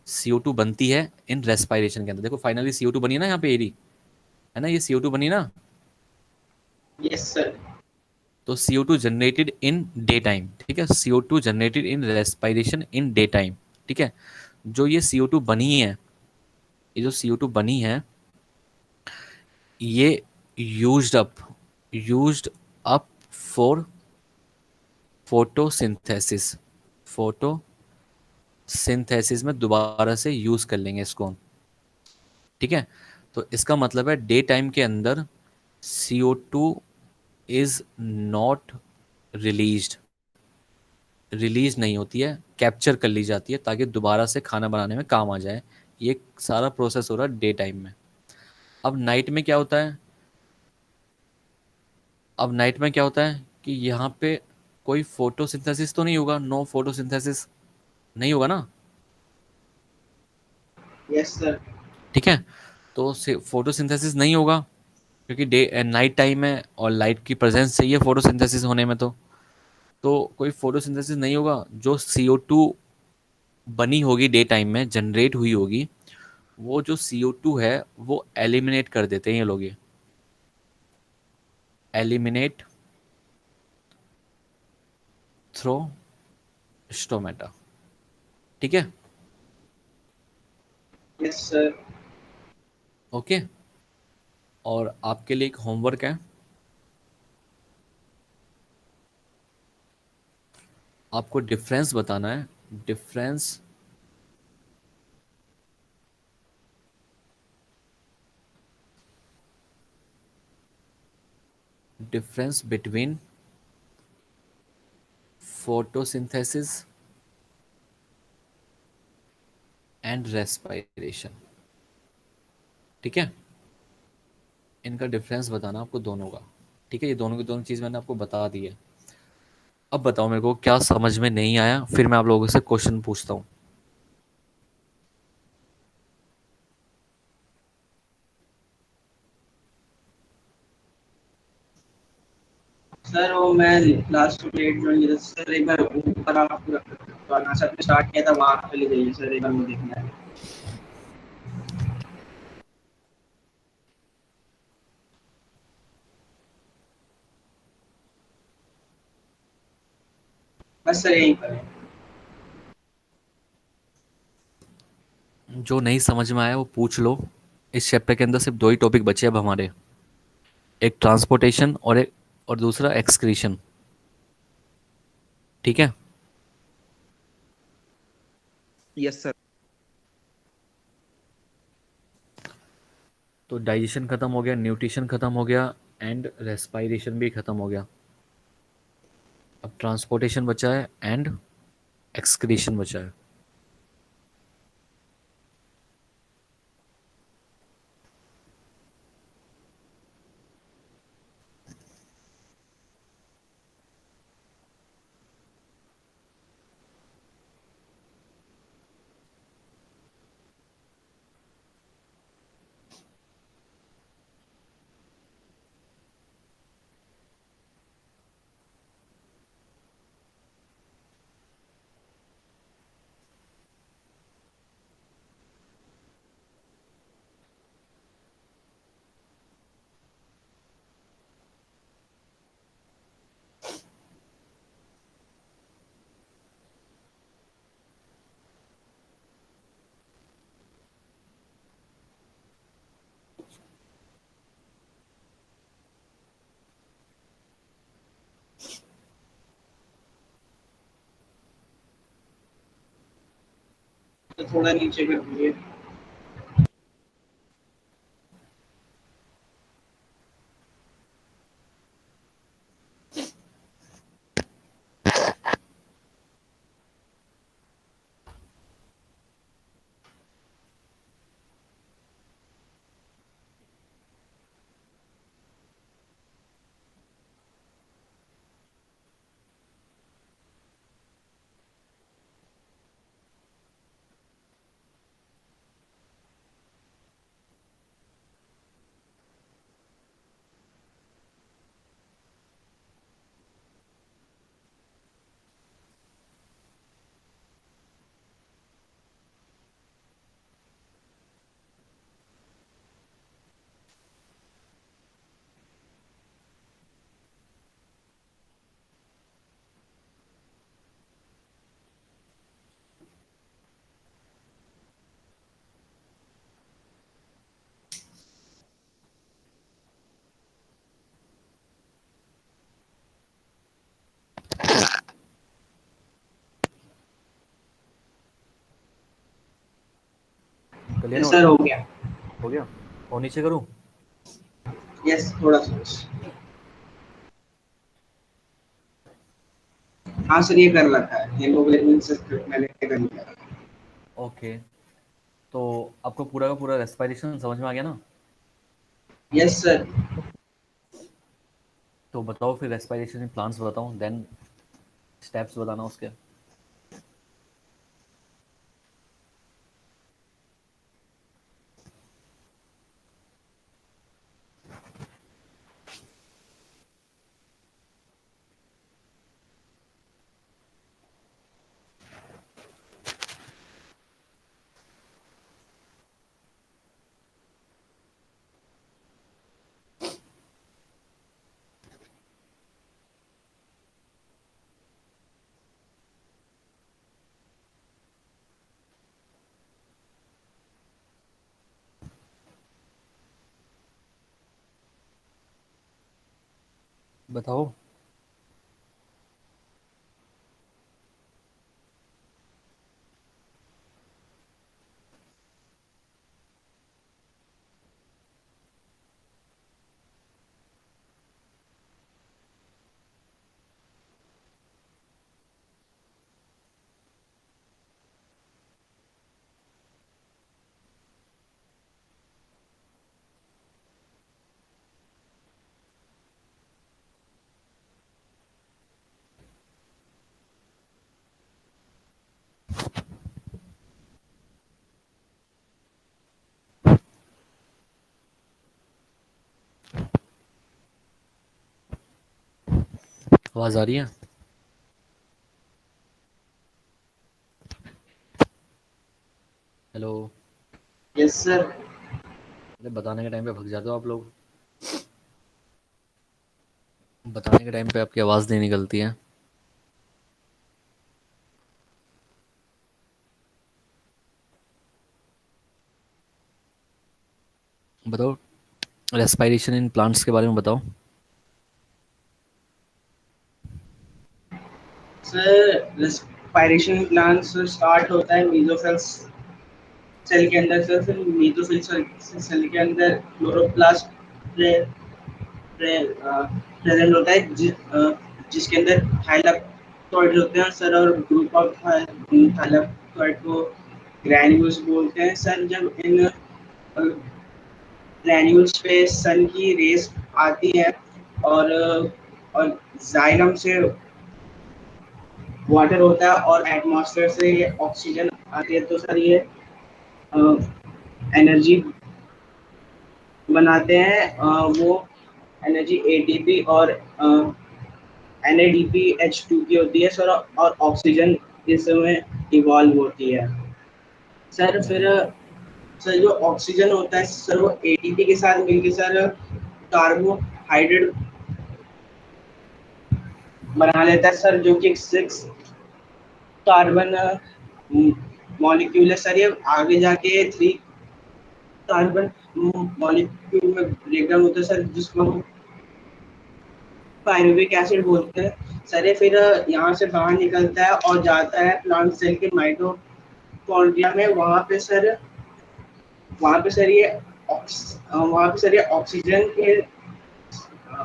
CO2 बनती है इन रेस्पिरेशन के अंदर। देखो फाइनली CO2 बनी है ना यहाँ पे एरी, है ना? ये CO2 बनी ना? Yes sir. तो CO2 generated in day time, ठीक है? CO2 generated in respiration in day time. ठीक है, जो ये CO2 बनी है, ये जो CO2 बनी है ये used up for photosynthesis, photosynthesis में दोबारा से यूज कर लेंगे इसको हम। ठीक है, तो इसका मतलब है डे टाइम के अंदर CO2 is not released, release नहीं होती है, कैप्चर कर ली जाती है ताकि दोबारा से खाना बनाने में काम आ जाए। ये सारा प्रोसेस हो रहा है डे टाइम में। अब नाइट में क्या होता है, अब नाइट में क्या होता है कि यहाँ पे कोई फोटोसिंथेसिस तो नहीं होगा, नो फोटोसिंथेसिस नहीं होगा ना, यस सर। ठीक है। तो फोटोसिंथेसिस नहीं होगा क्योंकि डे नाइट टाइम है और लाइट की प्रेजेंस चाहिए फोटोसिंथेसिस होने में। तो कोई फोटोसिंथेसिस नहीं होगा। जो CO2 बनी होगी डे टाइम में, जनरेट हुई होगी, वो जो CO2 है वो एलिमिनेट कर देते हैं ये लोग, ये एलिमिनेट थ्रो स्टोमेटा, ठीक है। Yes sir. ओके। और आपके लिए एक होमवर्क है, आपको डिफरेंस बताना है, difference difference between photosynthesis and respiration, ठीक है। इनका डिफरेंस बताना आपको दोनों का, ठीक है। ये दोनों की दोनों चीज़ मैंने आपको बता दी है। अब बताओ मेरे को क्या समझ में नहीं आया, फिर मैं आप लोगों से क्वेश्चन पूछता हूँ। सर वो मैं लास्ट लेट ज्वाइन किया था सर, एक बार ऊपर आप पूरा सर ने स्टार्ट किया था वहाँ पे ले जाइए सर, एक बार वो देखना है। बस सर यहीं पर है। जो नहीं समझ में आया वो पूछ लो। इस चैप्टर के अंदर सिर्फ दो ही टॉपिक बचे अब हमारे, एक ट्रांसपोर्टेशन और दूसरा एक्सक्रीशन, ठीक है। Yes sir. तो डाइजेशन खत्म हो गया, न्यूट्रिशन खत्म हो गया, एंड रेस्पायरेशन भी खत्म हो गया। अब ट्रांसपोर्टेशन बचा है एंड एक्सक्रीशन बचा है। तो थोड़ा नीचे कर दीजिए। क्लियर यस हो सर रहा है? हो गया। हो गया। और नीचे करूँ? यस थोड़ा सा। हाँ सर, ये कर रखा है, हेमोग्लोबिन से मैंने कर लिया। ओके, तो आपको पूरा का पूरा रेस्पिरेशन समझ में आ गया ना? Yes sir. तो बताओ फिर रेस्पिरेशन प्लांट्स बताओ, देन स्टेप्स बताना उसके। बताओ। आवाज़ आ रही है? हेलो? Yes sir. अरे बताने के टाइम पे भग जाते हो आप लोग। बताने के टाइम पे आपकी आवाज़ नहीं निकलती है। बताओ, रेस्पिरेशन इन प्लांट्स के बारे में बताओ। Sir respiration plant sir start होता है मीजोफिल सेल के अंदर सर। फिर मीजोफिल सेल के अंदर क्लोरोप्लास्ट प्रेजेंट होता है, जिसके अंदर थाइलाकोइड होते हैं सर, और ग्रुप ऑफ थाइलाकोइड को ग्रैन्यूल्स बोलते हैं सर। जब इन ग्रैन्यूल्स पे सन की रेस आती है और जाइलम से वाटर होता है और एटमॉस्फेयर से ये ऑक्सीजन आती है, तो सर ये एनर्जी बनाते हैं। वो एनर्जी एटीपी और NADPH2 की होती है सर, और ऑक्सीजन इसमें इवॉल्व होती है सर। फिर सर जो ऑक्सीजन होता है सर, वो ATP के साथ मिलकर सर कार्बोहाइड्रेट बना लेता है सर, जो कि 6 कार्बन मॉलिक्यूल है सर। ये आगे जाके 3 कार्बन मॉलिक्यूल में ब्रेक डाउन होता है सर, जिसको हम पायरुविक एसिड बोलते हैं सर। ये फिर यहाँ से बाहर निकलता है और जाता है प्लांट सेल के माइटोकॉन्ड्रिया में। वहाँ पे सर ये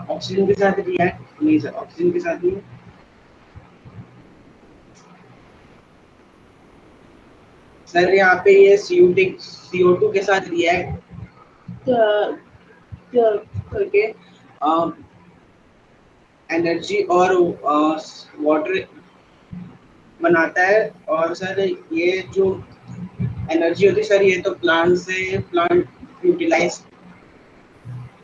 ऑक्सीजन के साथ रिएक्ट नहीं सर, ऑक्सीजन के साथ नहीं सर। यहाँ पे ये CO2 के साथ रिएक्ट करके एनर्जी और वाटर बनाता है। और सर ये जो एनर्जी होती है सर, ये तो प्लांट यूटिलाइज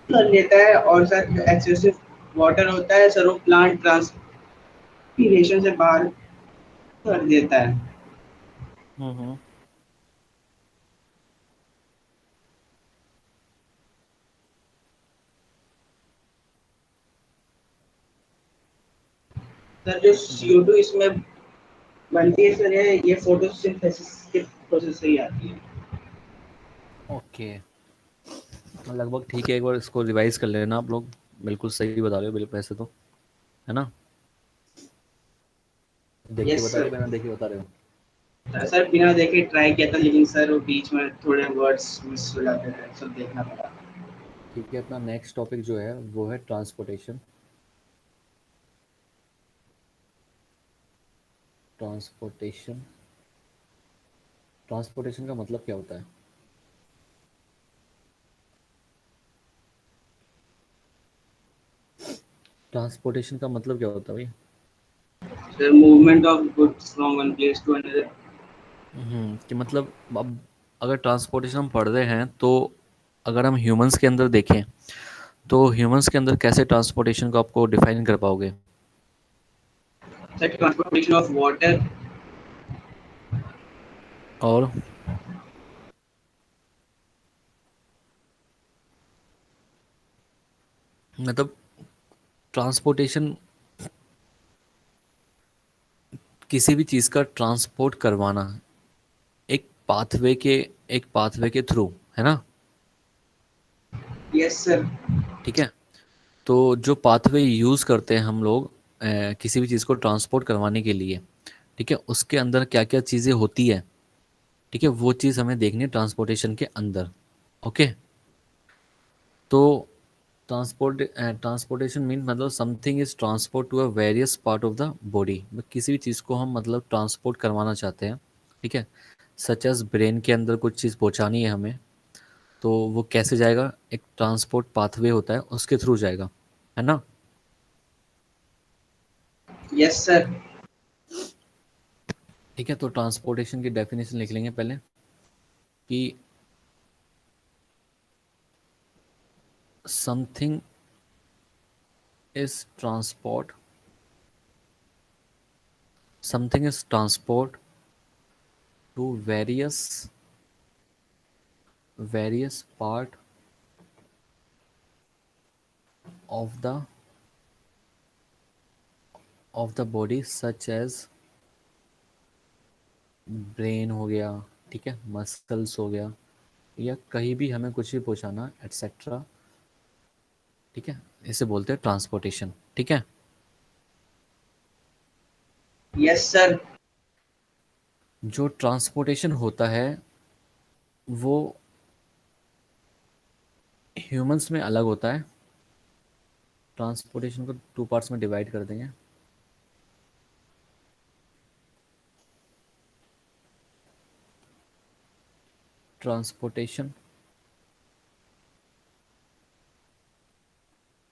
कर लेता है। और सर जो एक्सेसिव वाटर होता है सर, वो प्लांट ट्रांसपीरेशन से बाहर कर देता है। हम्म। सर जो CO2 इसमें बनती है सर, ये फोटोसिंथेसिस के प्रोसेस से ही आती है। ओके, लगभग ठीक है। एक बार इसको रिवाइज कर लेना आप लोग। बिल्कुल सही बता रहे हो, बिल्कुल ऐसे तो, है ना? देख के यस बता रहे हो, सर। बिना देखे बता रहे हो? सर बिना देखे ट्राई किया था, लेकिन सर वो बीच में थोड़े वर्ड्स मिस हो जाते थे, सब देखना पड़ा। ठीक है, अपना नेक्स्ट टॉपिक जो है वो है ट्रांसपोर्टेशन। ट्रांसपोर्टेशन, ट्रांसपोर्टेशन का मतलब क्या होता है? ट्रांसपोर्टेशन का मतलब क्या होता है भाई? Sir, movement of goods from one place to another. कि मतलब अब अगर ट्रांसपोर्टेशन हम पढ़ रहे हैं तो अगर हम ह्यूमंस के अंदर देखें तो ह्यूमंस के अंदर कैसे ट्रांसपोर्टेशन को आपको डिफाइन कर पाओगे? Sir, transportation of water. और मतलब ट्रांसपोर्टेशन किसी भी चीज़ का ट्रांसपोर्ट करवाना एक पाथवे के एक पाथवे के थ्रू, है ना? Yes, sir. ठीक है, तो जो पाथवे यूज़ करते हैं हम लोग किसी भी चीज़ को ट्रांसपोर्ट करवाने के लिए, ठीक है, उसके अंदर क्या क्या चीज़ें होती है, ठीक है, वो चीज़ हमें देखनी है ट्रांसपोर्टेशन के अंदर। ओके, तो ट्रांसपोर्टेशन मीन मतलब something is transport to a various part of the body. किसी भी चीज़ को हम मतलब ट्रांसपोर्ट करवाना चाहते हैं, ठीक है, सच एज ब्रेन के अंदर कुछ चीज़ पहुंचानी है हमें, तो वो कैसे जाएगा? एक ट्रांसपोर्ट पाथवे होता है, उसके थ्रू जाएगा, है ना? Yes, sir. ठीक है, तो ट्रांसपोर्टेशन की डेफिनेशन लिख लेंगे पहले कि something is transport, something is transport to various part of the body such as brain हो गया, ठीक है, मसल्स हो गया, या कहीं भी हमें कुछ भी पहुंचाना एटसेट्रा, ठीक है, इसे बोलते हैं ट्रांसपोर्टेशन। ठीक है, Yes, sir. जो ट्रांसपोर्टेशन होता है वो ह्यूमंस में अलग होता है। ट्रांसपोर्टेशन को टू पार्ट्स में डिवाइड कर देंगे। ट्रांसपोर्टेशन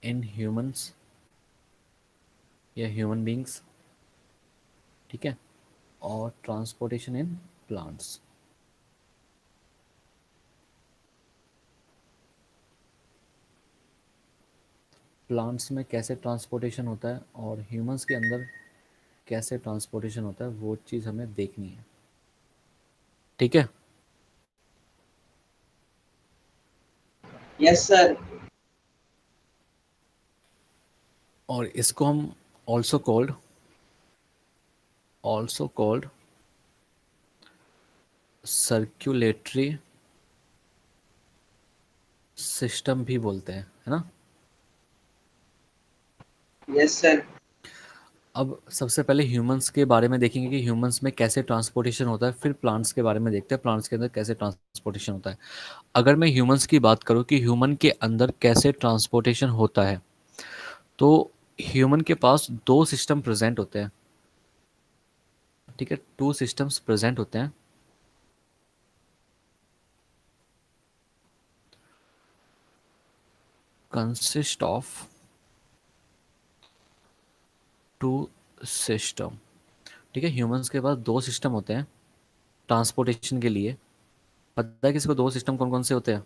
इन ह्यूमंस या ह्यूमन बींग्स, ठीक है, और ट्रांसपोर्टेशन इन प्लांट्स। प्लांट्स में कैसे ट्रांसपोर्टेशन होता है और ह्यूमंस के अंदर कैसे ट्रांसपोर्टेशन होता है, वो चीज़ हमें देखनी है। ठीक है, Yes, sir. और इसको हम ऑल्सो कॉल्ड सर्कुलेटरी सिस्टम भी बोलते हैं, है ना? Yes, sir. अब सबसे पहले ह्यूमंस के बारे में देखेंगे कि ह्यूमंस में कैसे ट्रांसपोर्टेशन होता है, फिर प्लांट्स के बारे में देखते हैं प्लांट्स के अंदर कैसे ट्रांसपोर्टेशन होता है। अगर मैं ह्यूमंस की बात करूं कि ह्यूमन के अंदर कैसे ट्रांसपोर्टेशन होता है, तो ह्यूमन के पास दो सिस्टम प्रेजेंट होते हैं, ठीक है, टू सिस्टम्स प्रेजेंट होते हैं। कंसिस्ट ऑफ टू सिस्टम, ठीक है, ह्यूमंस के पास दो सिस्टम होते हैं ट्रांसपोर्टेशन के लिए। पता है किसको दो सिस्टम कौन कौन से होते हैं?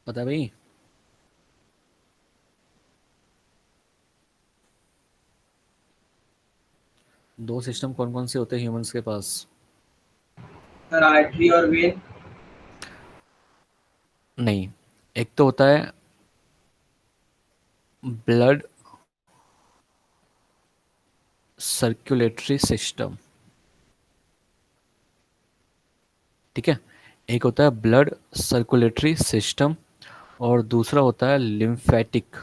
पता है भाई? दो सिस्टम कौन कौन से होते हैं ह्यूमंस के पास? Sir, artery और vein. नहीं, एक तो होता है ब्लड सर्कुलेटरी सिस्टम, ठीक है, एक होता है ब्लड सर्कुलेटरी सिस्टम और दूसरा होता है लिम्फेटिक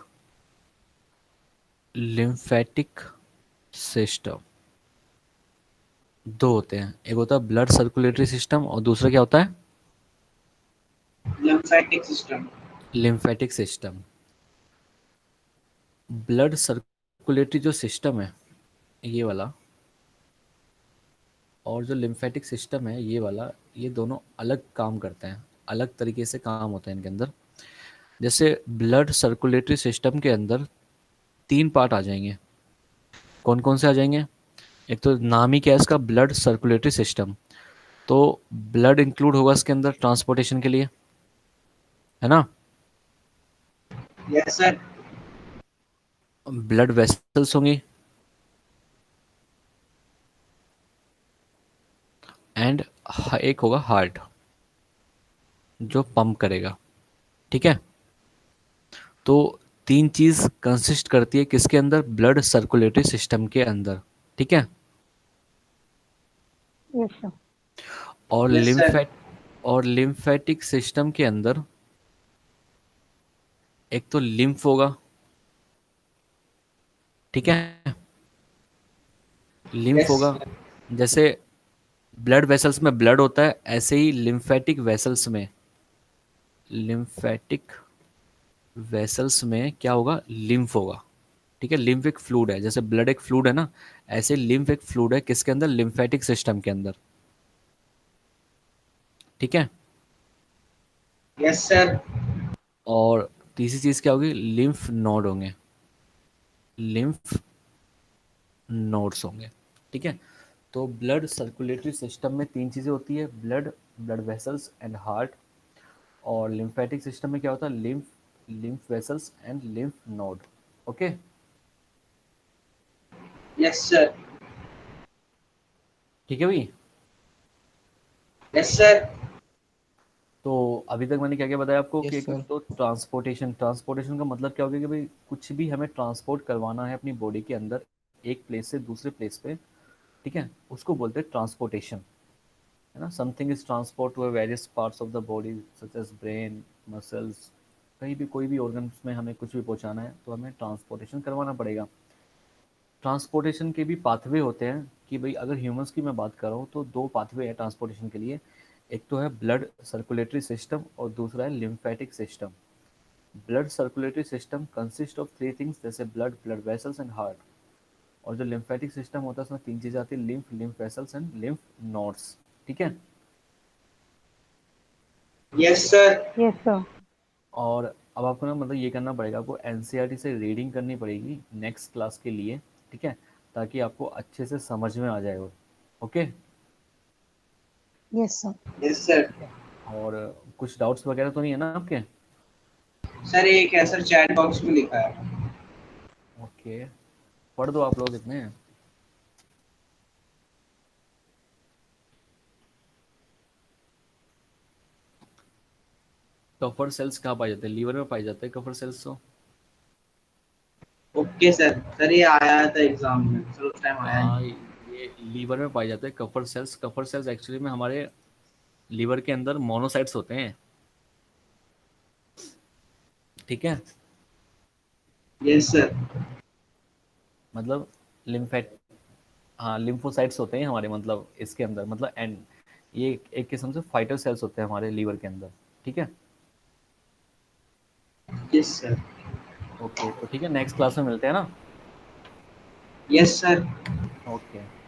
सिस्टम। दो होते हैं, एक होता है ब्लड सर्कुलेटरी सिस्टम और दूसरा क्या होता है? lymphatic system. Lymphatic system, blood circulatory जो सिस्टम है ये वाला, और जो लिम्फेटिक सिस्टम है ये वाला, ये दोनों अलग काम करते हैं, अलग तरीके से काम होते हैं इनके अंदर। जैसे ब्लड सर्कुलेटरी सिस्टम के अंदर 3 पार्ट आ जाएंगे। कौन कौन से आ जाएंगे? एक तो नाम ही क्या है इसका, ब्लड सर्कुलेटरी सिस्टम, तो ब्लड इंक्लूड होगा इसके अंदर ट्रांसपोर्टेशन के लिए, है ना। Yes sir. ब्लड वेसल्स होंगी, एंड एक होगा हार्ट जो पंप करेगा, ठीक है। तो 3 चीज कंसिस्ट करती है किसके अंदर? ब्लड सर्कुलेटरी सिस्टम के अंदर, ठीक है। Yes, sir. और Yes sir. लिम्फेटिक सिस्टम के अंदर एक तो लिम्फ होगा, ठीक है। लिम्फ Yes होगा, sir. जैसे ब्लड वेसल्स में ब्लड होता है, ऐसे ही लिम्फेटिक वेसल्स में क्या होगा? लिम्फ होगा, ठीक है। लिम्फ एक फ्लूइड है, जैसे ब्लड एक फ्लूइड है ना, ऐसे लिम्फ एक फ्लूइड है किसके अंदर? लिम्फेटिक सिस्टम के अंदर, ठीक है। Yes sir. और तीसरी चीज क्या होगी? लिम्फ नोड होंगे, लिम्फ नोड्स होंगे, ठीक है। तो ब्लड सर्कुलेटरी सिस्टम में 3 चीजें होती है, blood, blood vessels and heart. और लिम्फेटिक सिस्टम में क्या होता है? Lymph vessels and lymph node, okay. Yes sir. ठीक है भाई। Yes sir. तो अभी तक मैंने क्या क्या बताया आपको कि यस एक सर। तो ट्रांसपोर्टेशन का मतलब क्या हो गया कि भाई कुछ भी हमें ट्रांसपोर्ट करवाना है अपनी बॉडी के अंदर, एक प्लेस से दूसरे प्लेस पे, ठीक है, उसको बोलते हैं ट्रांसपोर्टेशन, है ना। Something is transport to various parts of the body such as brain, muscles, कहीं भी कोई भी ऑर्गन्स में हमें कुछ भी पहुंचाना है तो हमें ट्रांसपोर्टेशन करवाना पड़ेगा। ट्रांसपोर्टेशन के भी पाथवे होते हैं कि भाई अगर ह्यूमंस की मैं बात कर रहा हूँ तो 2 पाथवे है ट्रांसपोर्टेशन के लिए। एक तो है ब्लड सर्कुलेटरी सिस्टम और दूसरा है lymphatic system. Blood circulatory system consist of 3 things, जैसे blood, blood vessels and heart. और जो लिम्फेटिक सिस्टम होता है उसमें 3 चीज़ें आती है, lymph, lymph vessels and lymph nodes, ठीक है। Yes sir. Yes, sir. और अब आपको ना मतलब ये करना पड़ेगा, आपको एनसीईआरटी से रीडिंग करनी पड़ेगी नेक्स्ट क्लास के लिए, ठीक है, ताकि आपको अच्छे से समझ में आ जाए वो, okay. Yes, sir. Yes sir. और कुछ डाउट्स वगैरह तो नहीं है ना आपके? सर एक है सर, चैट बॉक्स में लिखा है। ओके, पढ़ दो आप लोग इतने। कफर सेल्स कहाँ पाए जाते हैं? लीवर में पाए जाते हैं कफर सेल्स तो। Okay sir. सर ये आया था एग्जाम में, सर उस टाइम आया हाँ, नहीं। ये लीवर में पाए जाते हैं Kupffer cells. Kupffer cells actually में हमारे लीवर के अंदर मोनोसाइट्स होते हैं, ठीक है। Yes sir. मतलब लिम्फेट, हाँ लिम्फोसाइट्स होते हैं हमारे, मतलब इसके अंदर, मतलब एंड ये एक किस्म से फाइटर सेल्स होते हैं हमारे लीवर के अंदर, ठीक है। Yes sir. ओके, तो ठीक है, नेक्स्ट क्लास में मिलते हैं ना। Yes sir. ओके।